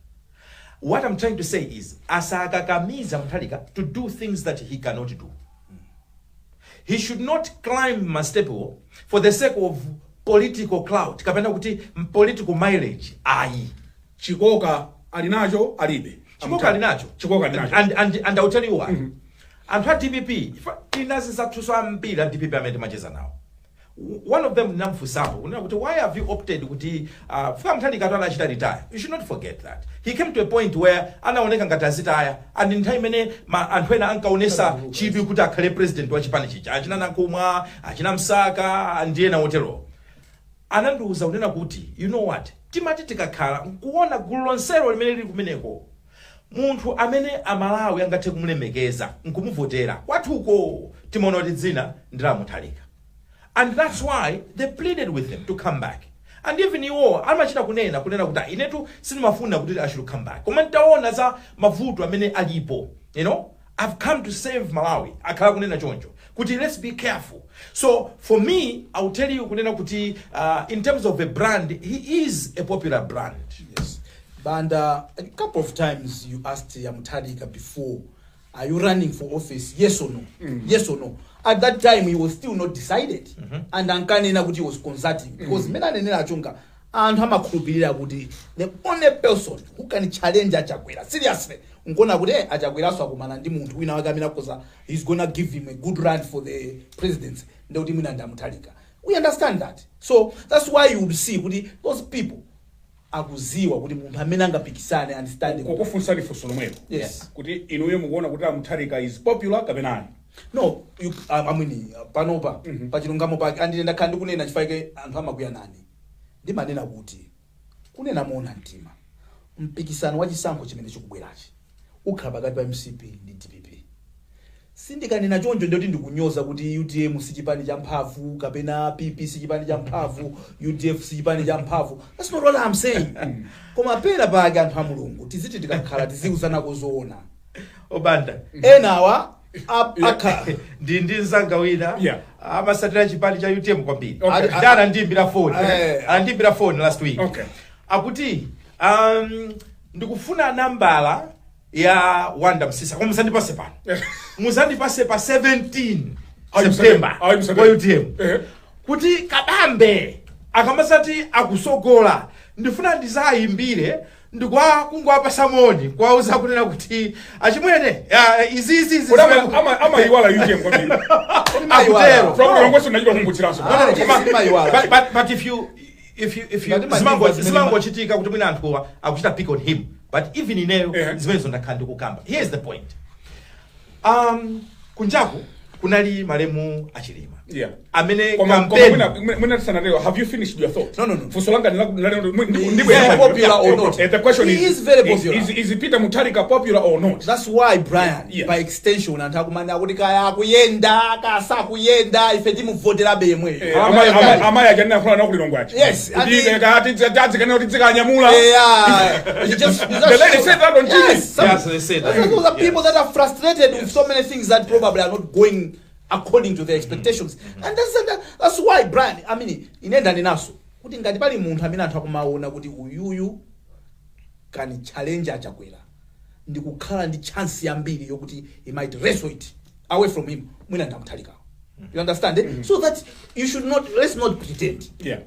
What I'm trying to say is asakakamiza Mutharika to do things that he cannot do. He should not climb mastepo for the sake of political clout kapena kuti political mileage. Chikoka alinacho alibe. Chikoka alinacho. And I'll tell you why. And what DPP, DPP amende macheza nao. One of them namfusapo. Why have you opted kuti Mutharika atachita retire? You should not forget that. He came to a point where anaoneka ngati azitaya and in time ene anthu ena ankaonesa chibi kuti akhale president wa chipani chicha. Achina Nakumwa, achina Msaka, ndiye na otero. Ananduza unena kuti, you know what? Timati tikakhala kuona gulu lonselo limene lili kumeneko. Munthu amene amalawi angathe kumulemekeza nkumuvotera kwathuko timaona kuti dzina ndila Mutharika. And that's why they pleaded with him to come back. And even iwo amachita kunena kuti inetu sinimafuna kuti I should come back. Koma ntaona za mavuto amene alipo. You know, I've come to save Malawi. Akhala kunena choncho. Kuti let's be careful. So for me, I will tell you kunena kuti in terms of a brand, he is a popular brand. Yes. And a couple of times you asked Mutharika before, are you running for office? Yes or no? Yes or no? At that time he was still not decided. And ankanena kuti he was consulting because mena nenera chunga and hamakhulupirira kuti the only person who can challenge Achakwera seriously ngona kuti Achakwera so akumana ndi munthu wina wakamena koza he's gonna give him a good run for the presidency ndoti mwina nda Mutharika. We understand that. So that's why you would see kuti those people akuziwa kuti munthu amene angapikisane understand kokufunsani funso lomweko. Yes. Kuti inuyo mukuona kuti Mutharika is popular kapena no, you panopa pachilungamo pake andine ndakhala ndikunena chifake anthu amakuya nani ndimanena kuti kunena mona mtima mpikisano wa chisankho chimene chikubwerachi ukhala pakati pa MCP ndi DPP. Sindikanena choncho ndoti ndikunyoza kuti UDM sichipani cha mphamvu kapena PP sichipani cha mphamvu UDF sichipani cha mphamvu. That's not what I'm saying. Koma pera pake anthu a Mulungu tiziti tikakhala tiziuzana kuzoona obanda enawa aka ndi nzanga wina amasatira chipani cha UTM kwambiri. Dana ndimbira phone last week. Akuti ndikufuna nambala ya Wanda Msisa koma musandipase pano. Musandipase pa 17 September kwa UTM. Kuti kabambe akamasati akusogola ndifuna ndizayimbire ndikwa kungwapa samoni kwa uza kunena kuti achimwene izizi ama iwala UTM kwambiri. Akutero from ngweso najua kumbutsiranso. But if if you zimango chitika kuti mwina anthu akuchita pick on him, but even ineyo zimene ndakhala kukamba. Here's the point. Kunjaku kunali malemu achilima. Yeah. Amene campaign. Have you finished your thought? No. Fusolanga popular or not? The question is very popular. Is Peter Mutharika popular or not? That's why Brian, by extension, antakumana kuti kaya kuyenda kasa kuyenda ife timuvotera bemwe. Amaya janna kula na kulilongwachi. Yes. Tadzi kana kuti tsikanyamula. Yeah. The lady said that on TV. Yes, they said that. Those are people that are frustrated with so many things that probably are not going according to their expectations. And that's why Brian, I mean, inenda ninaso kuti ngati pali munthu amene anthu akumaona kuti uyuyu can challenge achakwera ndi kukhala ndi chance yambiri yokuti he might wrestle it away from him, mwina ndamuthalika. You understand? So that you should not, let's not pretend. Yeah.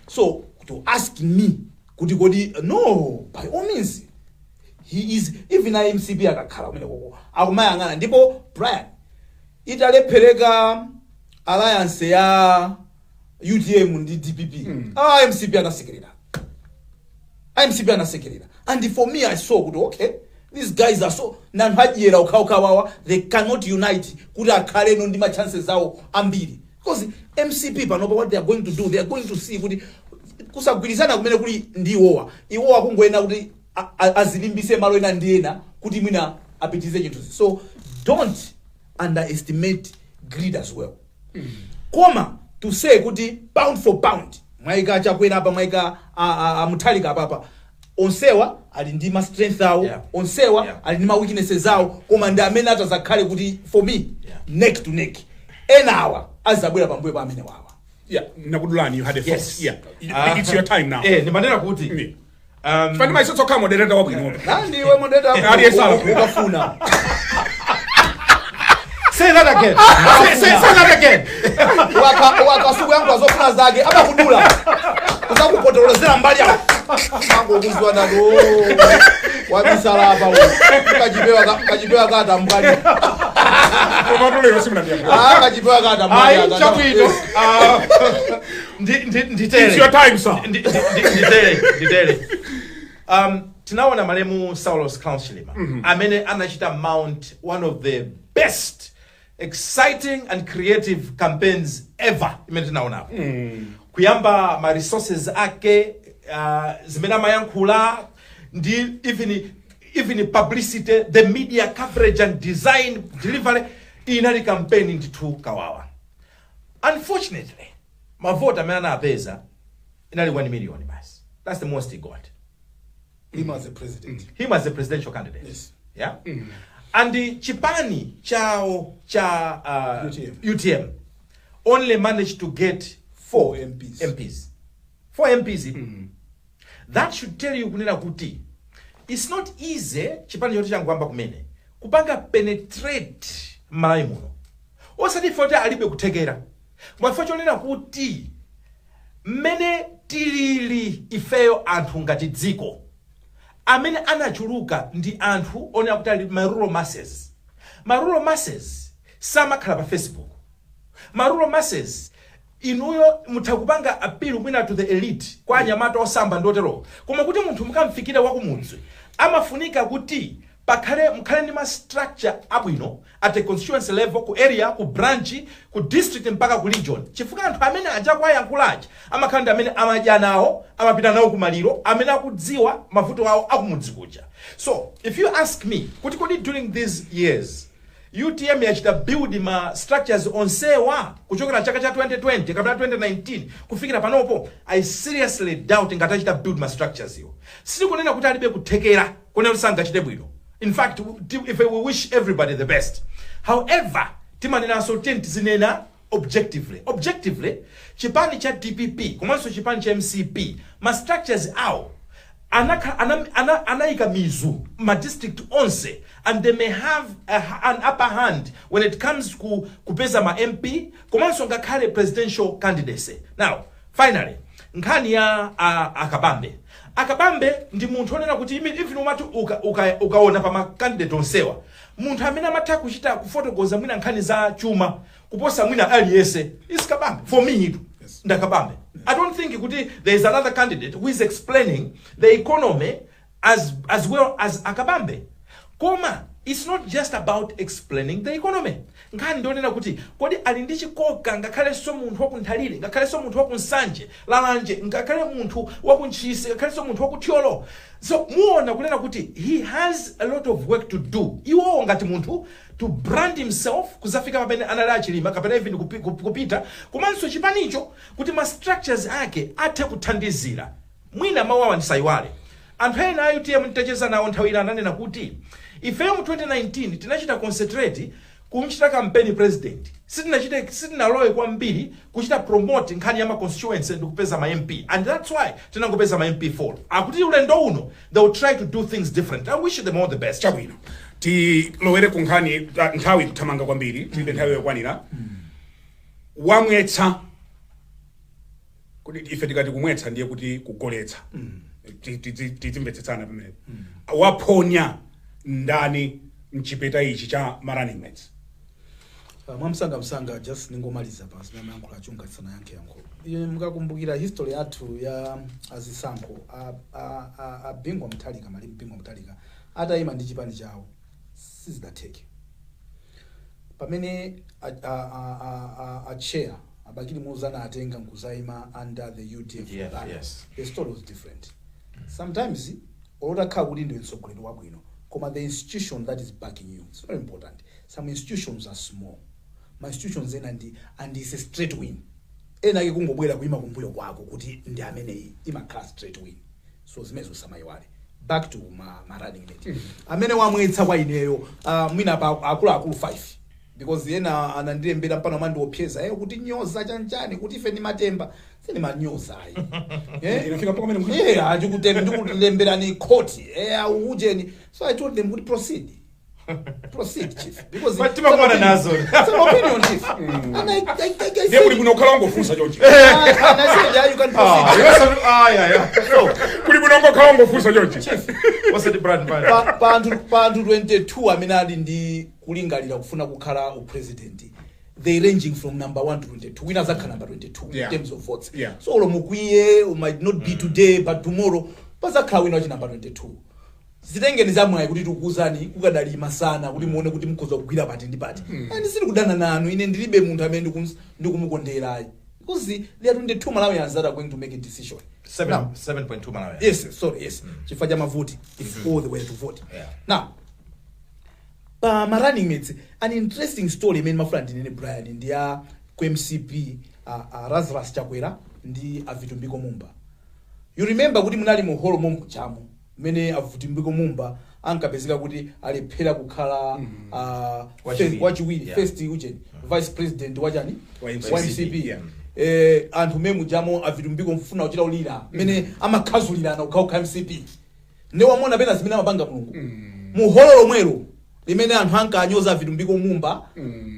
So to ask me kuti kodi, no, by all means he is, even IMCB akakhala kumene koko akumayang'ana ndipo Brian italephereka alliance ya UTM ndi DPP. IMCB anasekerera. And for me, I saw good, okay, these guys are so nanhajira ukaukawawa, they cannot unite kuti akhale no ndi ma chances zawo ambiri. Because MCP panopa what they are going to do, they are going to see kuti kusagwirizana kumene kuli ndiwowa. Iwowa kungoena kuti azilimbise malo ena ndiena kuti mwina apitize chinthu. So don't underestimate greed as well. Koma to say kuti pound for pound mwaika chakwera apa mwaika Mutharika apa onsewa ali ndi ma strength awo, onsewa ali ndi ma weaknesses zawo, koma ndi amene atazakhale kuti for me neck to neck enawa azabwera pambuyo pa amene wawa. Yeah, Nakudulani, you had a thought. Yes. Yeah. It's your time now. Ni manena kuti Fani maisoto kama modereta wapu inobe. Nandi we moderator ukafuna. Say that again. Say that again. Wakasuku yangu azofuna zake aba kudula. Kuzaku potolozera mbali ya mango kuzwa nado. Wabisala hapa wewe. Kajipewa kata mbali. Komatole yosimna ndiye. Kajipewa kata mbali. Ai chapito. Nditele. It's your time, sir. Nditele. Tunaona malemu Saulos Clown Chilima. Amene anachita mount one of the best, exciting and creative campaigns ever. Imene tunaona hapo. Kuyamba ma resources ake zimena mayankula ndi even publicity, the media coverage and design delivery inali campaign into kawawa. Unfortunately, my vote amena apeza inali 1 million bas. That's the most he got. Him as a president. Him as a presidential candidate. Yes. Yeah. And the chipani cha UTM only managed to get 4 MPs. 4 MPs. That should tell you kunena kuti it's not easy chipani yote changwamba kumene kupanga penetrate malayi muno. Osati fote alibe kutegera. Mwafacho nena kuti mene tilili ifeyo anthu ngati dziko amene anachuluka ndi anthu onera kuti ali rural masses. Rural masses samakhala pa Facebook. Rural masses inuyo mutakupanga appeal mwina to the elite kwa anyamata osamba ndotero. Koma kuti munthu mukamfikira wakumudzi amafunika kuti mukhale ndi ma structure abwino at a constituency level, ku area, ku branch, ku district mpaka ku region. Chifukwa anthu amene aja kwa yankulaji amakhala ndi amene amadya nawo, amapita nawo ku maliro, amene akudziwa mavuto awo akumudzi kuja. So if you ask me kuti during these years UTM yachita build ma structures onsewa kuchokera chaka cha 2020 kabla 2019 kufikira panopo, I seriously doubt ngatachita build ma structures yo. Sisi kunena kuti alibe kutekera kunena usanga chite bwino. In fact, if we wish everybody the best. However, timanena certainty zinena objectively chipani cha DPP komanso chipani cha MCP ma structures out anaika mizu ma district onse, and they may have an upper hand when it comes to kupeza ma MP komanso ngakhale presidential candidacy. Now finally nkhani ya akabambe ndi munthu onena kuti even umatu ukaona pa ma candidate onsewa munthu amene amatha kuchita kufotokoza mwina nkhani za chuma kuposa mwina aliyese is Kabambe. For me ndakabambe. I don't think there is another candidate who is explaining the economy as well as Akabambe. Koma, it's not just about explaining the economy. Ngani ndonena kuti kodi ali ndi chikoka ngakhale so munthu wakunthalire ngakhale so munthu wakunsanje lalanje ngakhale munthu wakunchisi ngakhale so munthu wakuthyolo. So muona kunena kuti he has a lot of work to do. Iwo ngati munthu to brand himself kuzafika pamene anali achilima kapena even kupita komanso chipanicho kuti ma structures ake athe kuthandizira. Mwina mawawa ndisayiwale. Anthu ena ayo tiye mtacheza nawo nthawi ina ananena kuti ifeyo mu 2019 tinachita concentrate kumchita campaign president. Sitinalowe kwambiri kuchita promote nkhani ya ma constituency ndi kupeza ma MP. And that's why tinangopeza ma MP 4. Akuti ulendo uno they will try to do things different. I wish them all the best. Chabwino. Ti lowere kunkhani nthawi kuthamanga kwambiri, tilibe nthawi yokwanira. Wamwetsa kuti ife tikati kumwetsa ndiye kuti kugoletsa. Titimvetsetsana pamene. Waponya ndani mchipeta ichi cha running mates. Mwamsanga just ningomaliza pasi na yankho achunga sana yankho. Mukakumbukira history yathu ya azisankho abingwa mtalika mali mpingwa mtalika atayima ndi chipani chawo sizidatheke. Pamene a chair abakili muzana atenga nkuzayima under the UTF. Yes. The story was different. Sometimes olota kha kuti ndi mtsogoleri wabwino koma the institution that is backing you, it's very important. Some institutions are small. My institutions and it's a straight win. Ena ke kungobwera kuima kumbuyo kwako kuti ndi amene ima class straight win. So zimezo samayiwale. Back to my running mate. Amene wamwetsa kwa ineyo mwina pa akulu 5. Because yena anandilembera mpano mandi opyeza kuti nyoza chanchani kuti ife ni matemba sini manyoza ayi Inafika mpaka mene ndikutilembera ni court ujeni. So I told them would proceed chief because but timabona nazo some opinion chief and I ndiye kuli kuno khala ngofunsa chonchi and I said you can proceed so kuli kuno khala ngofunsa chonchi chief what's the brand pandu 22 amene ali ndi kulingalira kufuna kukhala president. They ranging from number 1 to 22. Winners are number 22 in terms of votes. So Olomukwiye might not be today, but tomorrow, bazakhala winner number 22. Zitenge nizamwe kuti tukuzani kukadalima sana kuti muone kuti mukhoza kugwira pati ndi pati. And siri kudana nanu ine ndilibe munthu amene ndikumukondera ayi. Because they are 22 Malawians that are going to make a decision. 7.2 Malawians. Yes, sorry, yes. Chifaja mavoti if all the way to vote. Now, my running mates, an interesting story made my friend in Brian in the MCP Razras Chakwera ndi Avitumbiko Mumba. You remember kuti munali mu holo momwe chamu mene Avitumbiko Mumba ankapezeka kuti alephera kukhala wachiwiri first uje vice president wachani wa MCP. Anthu memu jamo Avitumbiko mfuna uchita ulira mene amakhazulirana ukauka MCP. Ne wamona pena zimene amapanga mulungu. Mu holo lomwelo limene anthu ankanyoza Avitumbiko Mumba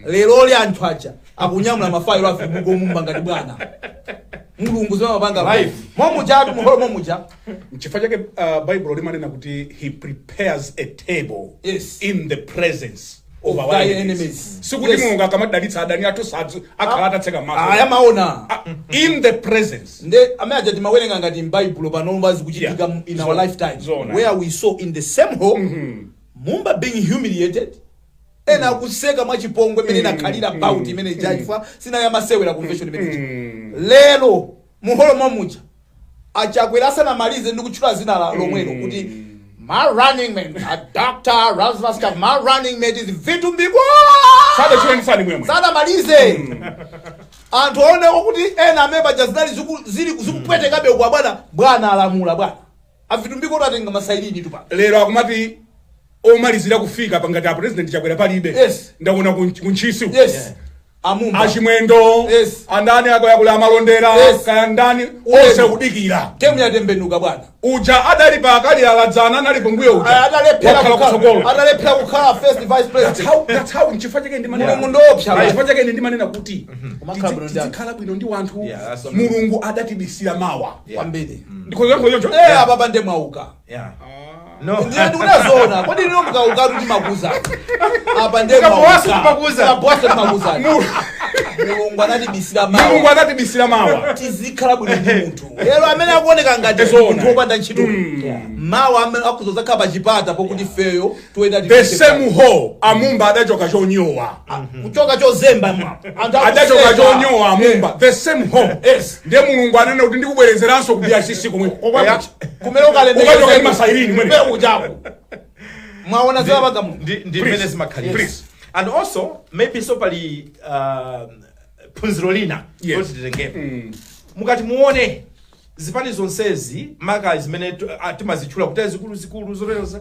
lero li anthu aja akunyamula mafailo Avitumbiko Mumba ngati bwana mulungu zima mapanga life momuja atu muholo momuja chifukwa chake Bible limanena kuti he prepares a table in the presence of our enemies. Sikuti mulungu akamadalitsa adani athu sadzu akhala atatseka maso ayamaona in the presence nde amaja timawerenga ngati Bible panombazi kuchitika in our lifetime where we saw in the same home Mumba being humiliated ena kuseka mwachipongwe mene nakhalira about imene jajifa sina yamasewera convention imene lero muholo momuja achakwera sana malize ndikuchula zina la lomwelo kuti my running mate Dr. Razvaska my running mate is Vitumbiko sada chweni sani mwemwe sada malize anthu one kuti ena ameba jazinali zili kuzikupwete kabe kwa bwana alamula bwana Avitumbiko tatenga masailini tupa lero akumati omalizira kufika pangati president Chakwera palibe ndakuna kunchisi amumba achimwendo andani akayakula amalondera kaya ndani ose kudikira temu yatembenuka bwana uja adali pa akali aladzana nali pombuyo uja adalephera kukhala first vice president. That's how nchifukwa chake ndi manena mulungu ndopsa chifukwa chake ndi manena kuti tikhala bwino ndi wanthu mulungu adatibisira mawa kwambiri ndiko yonjo ababa ndemwauka no ndiye ndinazona kodi ndino mukauka kuti makuza apa ndemwauka makuza bwasa makuza mulungu anatibisira mulungu mawa anatibisira mawa tizikhala bwino ndi munthu lero amene akuoneka ngati Ezoona. munthu wopanda ntchito mawa amene akuzozakhala pa chipata pokuti feyo toyenda the same hole amumba adachoka chonyowa kuchoka chozemba mwa adachoka chonyowa amumba the same hole Yes. ndiye mulungu anene kuti ndikubwerezeranso ku BRCC komwe kumene ukachoka ndi masayirini mwene uchako mwaona zabaga ndi mene zimakhalira. Please. And also maybe so pali phunziro lina Yes. kuti titengepo mukati muone zipani zonsezi maka zimene timazitchula kuti zikulu zoleroza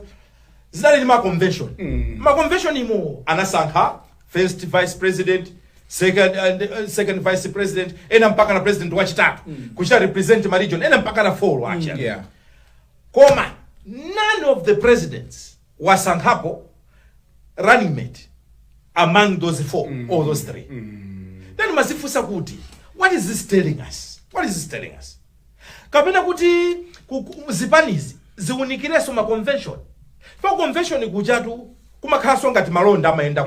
zidali ndi ma-convention ma-convention imo anasankha first vice president second vice president ena mpaka na president wachitatu kuchita represent ma region ena mpaka na 4 wacha yeah koma none of the presidents wasankhapo running mate among those 4 or those 3 then mazifusa kuti what is this telling us kapena kuti zipanizi ziunikireso ma convention for convention kujatu kumakhaso ngati malonda amayenda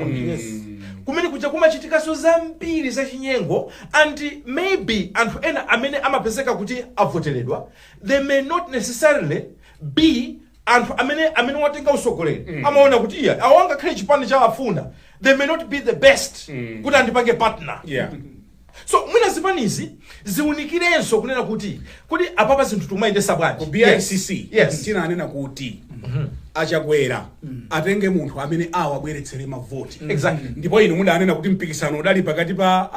kumene kuja kumachitikaso zambiri za chinyengo and maybe anthu ena amene amapezeka kuti avoteredwa they may not necessarily be anthu amene watenga usogoleri amaona kuti iya awanga khale chipani cha afuna they may not be the best kuti andipange partner yeah so mwina zipanizi ziunikirenso kunena kuti apapa zinthu tumayendesa bwanji ku BRCC yes tina anena kuti achakwera atenge munthu amene awabweretsere mavoti exactly ndipo inu muda anena kuti mpikisano udali pakati pa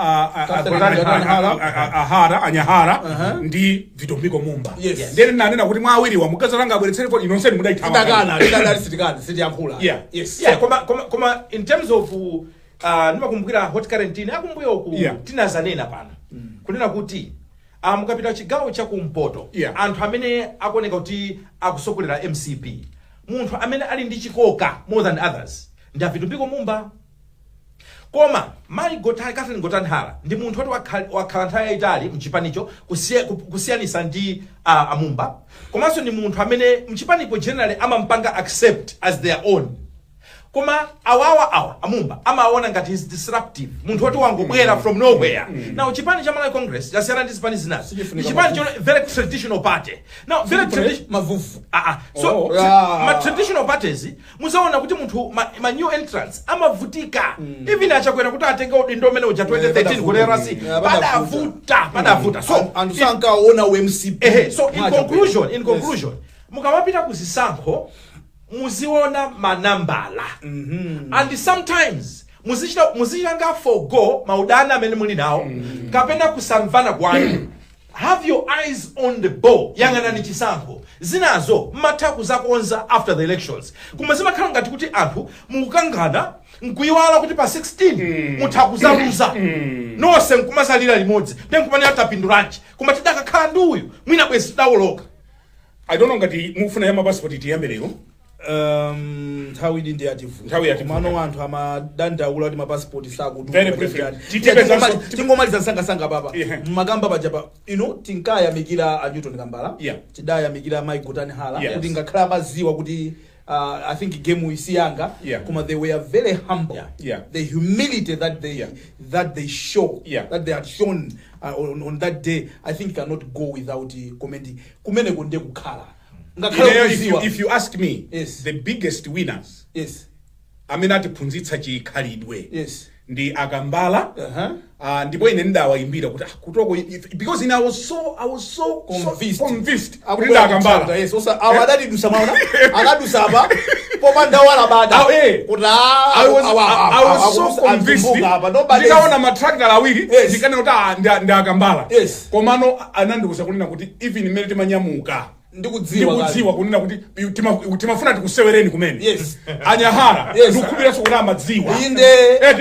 anyahara ndi vitombiko mumba Yes. ndene nanena kuti mwa awiriwa mukazalanga abweretsere voti inonseni mudaithawa sitiyankhula yeah yes yeah koma in terms of ndimakumbukira hot quarantine akumbuyo ku Yeah. tinazanena pano kunena kuti mukapita chigawo cha kumpoto Yeah. anthu amene akuoneka kuti akusokolera MCP munthu amene ali ndi chikoka more than others ndi avitumbiko mumba koma Catherine Gotanhara ndi munthu wakhala nthawi yayitali mchipanicho kusiyanisa ndi amumba komanso ndi munthu amene mchipanipo generally amampanga accept as their own koma awa amumba amaona ngati is disruptive munthu woti wangobwera from nowhere now chipani cha Malawi Congress yasiyana ndi zipani zinazi chipani chone very traditional party now very traditional mavufu so ma traditional parties muzaona kuti munthu ma new entrants amavutika even achakwera kuti atenge udindo umene uja 2013 kulera si padavuta so anthu sankaona UMCP so in conclusion mukamapita kuzisankho muziona manambala and sometimes muzichanga forgo maudana amene muli nawo kapena kusamvana kwanu have your eyes on the ball yang'anani chisankho zinazo matha kuzakonza after the elections koma zimakhala ngati kuti anthu mukukangana nkuyiwala kuti pa 16 mutha kuzaluza nonse nkumazalira limodzi nkumane atapindulanji koma tidakakhala ndi uyu mwina bwezi tidawoloka I don't know ngati mufuna ya mapassport tiyambe lero nthawi ili ndi yativu Nthawi yativu. mano anthu amadandaula kuti mapassport sakuti Very briefly. Titipeza- tingomaliza msangasanga papa Yeah. makamba pajapa tinkayamikira a Newton Kambala Yeah. tidayamikira Mike Gotanhara Yes. kuti ngakhala amaziwa kuti I think game isiyanga Yeah. kuma they were very humble Yeah. the humility that they show Yeah. that they had shown on that day I think cannot go without commenting kumene kunde kukhala if you ask me Yes. the biggest winners yes amene atiphunzitsa chikhalidwe yes ndi akambala ndipo ine ndawayimbira kuti kutoko because I was so convinced kuti ndi akambala yes osa awadadi dusa maona akadusa apa popanda wala bada kuti I was so convinced ndikaona matractor awiri Yes. ndikanena kuti ndi akambala Yes. komano anandikuza kunena kuti even mmene timanyamuka ndikudziwa kunena kuti timafuna tikusewereni kumene Yes. anyahara Yes. ndikukhubiranso kuti amadziwa inde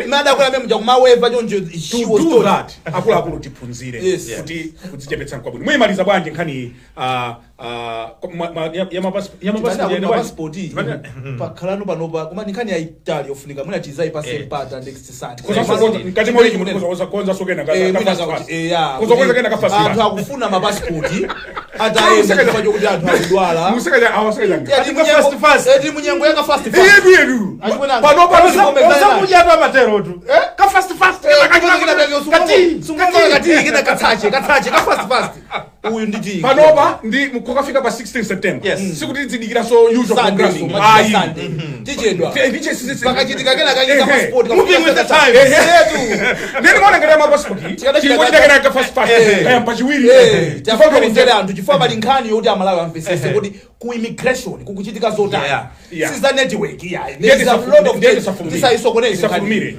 mada kula memu jakumaweva chonje she was do told that akuluakulu tiphunzire Yes. kuti kudzichepetsa kwabwino muyimaliza bwanji nkhani passport pakhalano panopa koma nkhani ya Italy ofunika muna tizai pa sempata next Sunday anthu akufuna mapasipoti ataenda chifukwa chokuti anthu akudwala eti munyengo yaka fast matero tu ka fast fast uyu nditi panopa ndi mukokafika pa 16 September sikuti tidikira so usual programming tichedwa pakachitika kena kanyika passport moving with the time neni mwana ngati ma passport chikuchitika kena ka fast pa chiwiri tifoka kutera anthu chifukwa bali nkhani yoti amalawi amvesese kuti ku immigration kukuchitika zotani siza network there is a lot of tisaisokoneza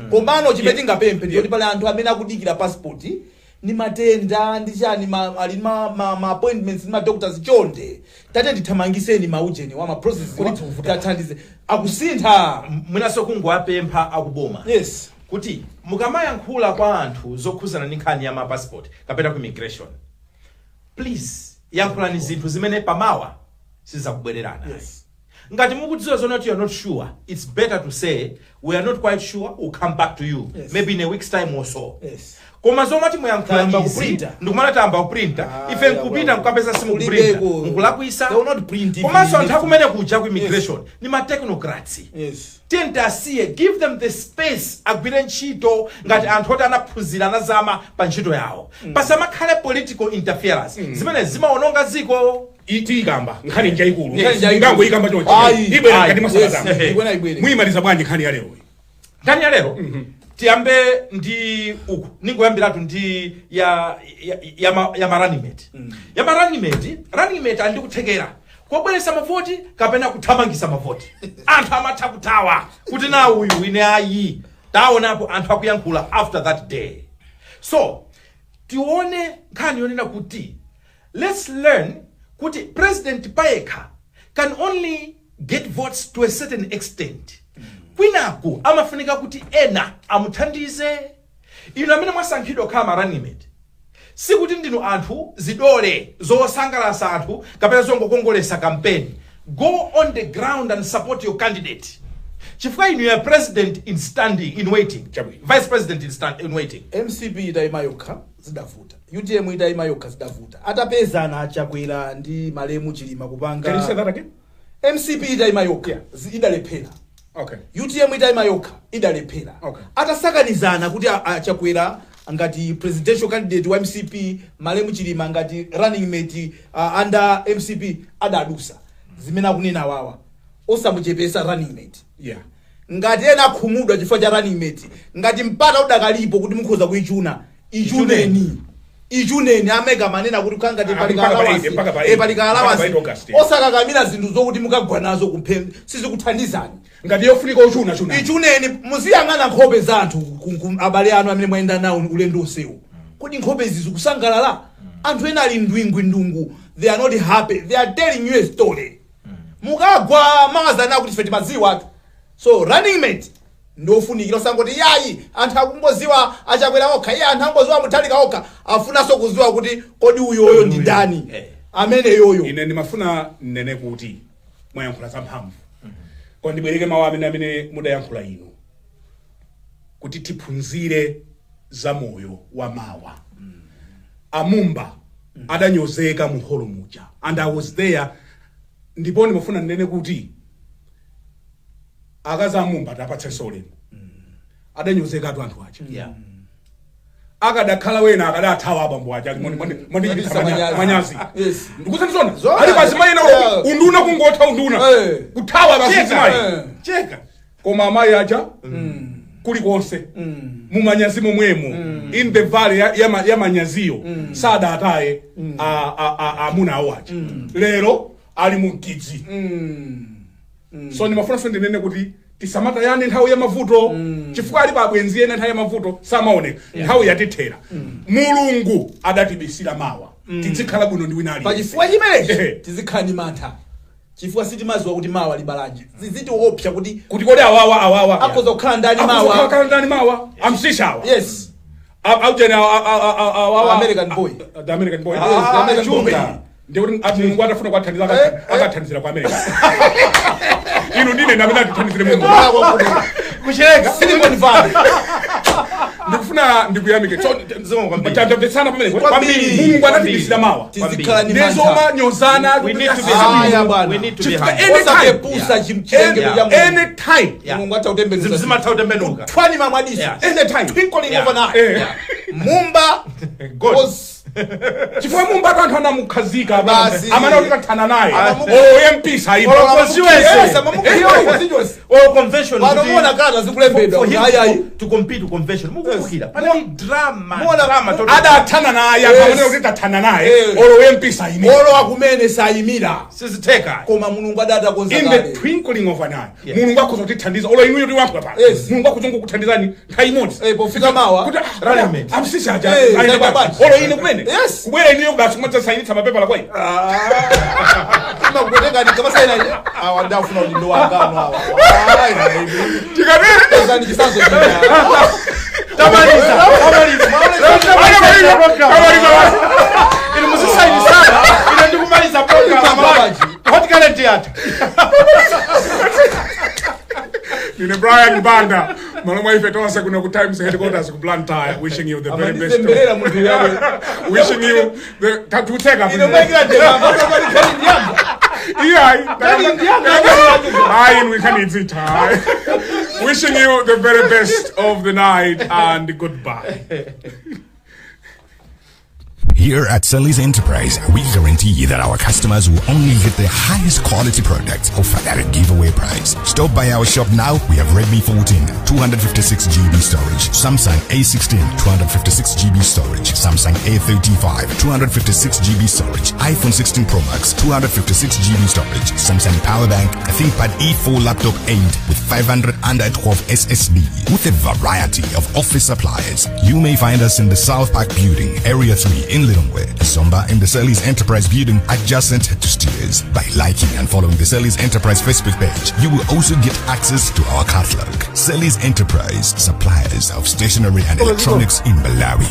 komano chimene ngapemphe ndiyoti pale anthu amene akudikira passport ni matenda ndichani ali ma appointments ni ma doctors chonde tate ndithamangiseni maujeni wa ma process kuti tathandize akusintha mwinaso kungwapempha akuboma kuti mukamayankhula kwa anthu zokhuzana ndi nkhani ya ma passport kapena ku immigration please yankhulani zinthu zimene pamawa sizakubwererana ngati mukudziwa zona kuti you are not sure, it's better to say we are not quite sure, we'll come back to you maybe in a week's time or so. Koma zoma ti muyankhula izi ndikumana tamba kuprinta ife nkupita nkapeza simu kuprinta nkulakwisa komanso anthu akumene kuja ku immigration ni ma technocrats tendasiye give them the space agwire ntchito ngati anthu oti anaphunzira anazama pa ntchito yawo pasamakhale political interference zimene zimaononga ziko itikamba nkhani njaikulu ngango ikamba chonchi ibwera ngati masala muyimaliza bwanji nkhani ya lero nkhani ya lero tiyambe ndi uku ningoyambiratu ndi ya running mate ya running mate andi kuthekera kobweresa mavoti kapena kuthamangisa mavoti anthu amatha kutawa kuti na uyu ine ayi taonapo anthu akuyankhula after that day. So tione nkhani yonena kuti let's learn kuti President Paeka can only get votes to a certain extent. Kwinaku amafunika kuti ena amuthandize ino amene mwasankhidwa kama running mate sikuti ndinu anthu zidole zosangalatsa anthu kapena zongokongolesa campaign. Go on the ground and support your candidate. Chifukwa inu ya president in standing in waiting, vice president in waiting. MCP itaima yokha zidavuta, UTM itaima yokha zidavuta, atapezana achakwera ndi malemu chilima kupanga. Can you say that again? MCP itaima yokha idalephera. Okay. UTM itaima yokha idalephera. Okay. Atasakanizana kuti achakwera ngati presidential candidate wa MCP malemu chilima ngati running mate under MCP adadusa zimene akunena wawa osamuchepesa running mate. Ngati ena akhumudwa chifukwa cha running mate ngati mpata udakalipo kuti mukhoza kuichuna ichuneni amega manena kuti kangati palikalawansi osakakamira zinthu zokuti mukagwa nazo kumpembe sizikuthandizani ngati yofunika uchuna ichuneni muziyang'ana nkhope za anthu abale anu amene mwayenda nawo ulendo usewu kodi nkhope izi zikusangalala anthu ena ali ndungu they are not happy, they are telling you a story mukagwa mawazana kuti ife timadziwa. So running mate ndofunikira sangoti yayi anthu akungoziwa achakwera okha iye anthu angoziwa muthalika okha afunaso kuziwa kuti kodi uyoyo ndi ndani amene yoyo. Ine ndimafuna nene kuti mwayankhula zamphamvu kodi ndibwereke mawu amene mudayankhula ino kuti tiphunzire za moyo wa mawa. Amumba adanyozeka mu holo muja and I was there. Ndipo ndimafuna nene kuti akaza Amumba tapatse solemu adanyozeka anthu aja akadakhala wena akadathawa abambo aja manyazi ndikusanzona ali pazimayina unduna kungotha unduna kuthawa basizimayi cheka koma amayi aja kulikonse mumanyazi momwemo in the valley ya manyaziyo sadataye amuna awo aja lero ali mukidzi. So ndimafuna ndinene kuti tisamata yani nthawi ya mavuto chifukwa ali babwenzi ene nthawi ya mavuto samaoneka nthawi yatithera mulungu adatibisira mawa tizikhala bwino ndi wina ali pachifukwa chimenechi tizikhani mantha chifukwa sitimaziwa kuti mawa libalanje ziziti opsha kuti kodi awawa akoza kukhala ndani mawa amsishawa aujena awawa American boy ndikuti ati mungu atafuna kwathandiza akathandizira kwa America ino ndine namene atithandizire mungu kucheka silimboni vale ndikufuna ndifuna ndikuyamike kwambiri. tatapesana pamene Kwambiri. mulungu anatipisira mawa tizikhala ni ndezoma nyozana We need to be Aya humble. bwana. We need to be Chifukwa humble. osakepusa chimchengero cha Mulungu. anytime Yeah. Mulungu atautembenuza Zimatha kutembenuka. twani mamwadisi Yeah. anytime twinkling Yeah. of an eye Yeah. mumba Good. was chifukwa mumbatu anthu anamukhazika Basi. amene kuti kathana naye Amamu- oyempisa Olo constituency. Yes, amamukhiywa constituency. Or convention. Wanomuona kana zikulembedwa For kuti him ayi to compete to convention. Mukukira. Panali drama. Muona- Drama total. adathana naye Yes. amene kuti tathana naye Eh. oyempisa ine olowa kumene sayimira Siziteka. koma mulungu adata konza in the kale twinkling of an eye Yeah. mulungu akhoza kutithandiza olo inuyo tiwampula pano Yes. mulungu akhoza kukuthandizani nthawi imodzi pofika mawa kuti Rally amsisaja Eh, zaibabati. olo ine kumene Yes. kubwera inuyo basi kumatsasayinitsa mapepala kwayi imakupetengani kamasaina ine awa ndafuna udindo wangano awa tikatero zani chisanzo Tamaliza. Ili musisaini sana. Ile ndikumaliza program ambayo. Hot current theater. Ine Brian Banda malomwa ife tonse kuno ku Times headquarters ku Blantyre wishing you the very best amandizembelera muntu yawe wishing you the tatuteka inomagira ndemama kali ndiyanga wishing you the very best of the night and goodbye. Here at Sally's Enterprise, we guarantee that our customers will only get the highest quality products offered at a giveaway price. Stop by our shop now. We have Redmi 14, 256 GB storage, Samsung A16, 256 GB storage, Samsung A35, 256 GB storage, iPhone 16 Pro Max, 256 GB storage, Samsung Powerbank, ThinkPad E4 laptop aimed with 512 SSD, with a variety of office supplies. You may find us in the South Park Building, Area 3 in Lilongwe, Zomba in the Sally's Enterprise Building adjacent to Steers. By liking and following the Sally's Enterprise Facebook page, you will also get access to our catalog. Sally's Enterprise, suppliers of stationery and electronics in Malawi.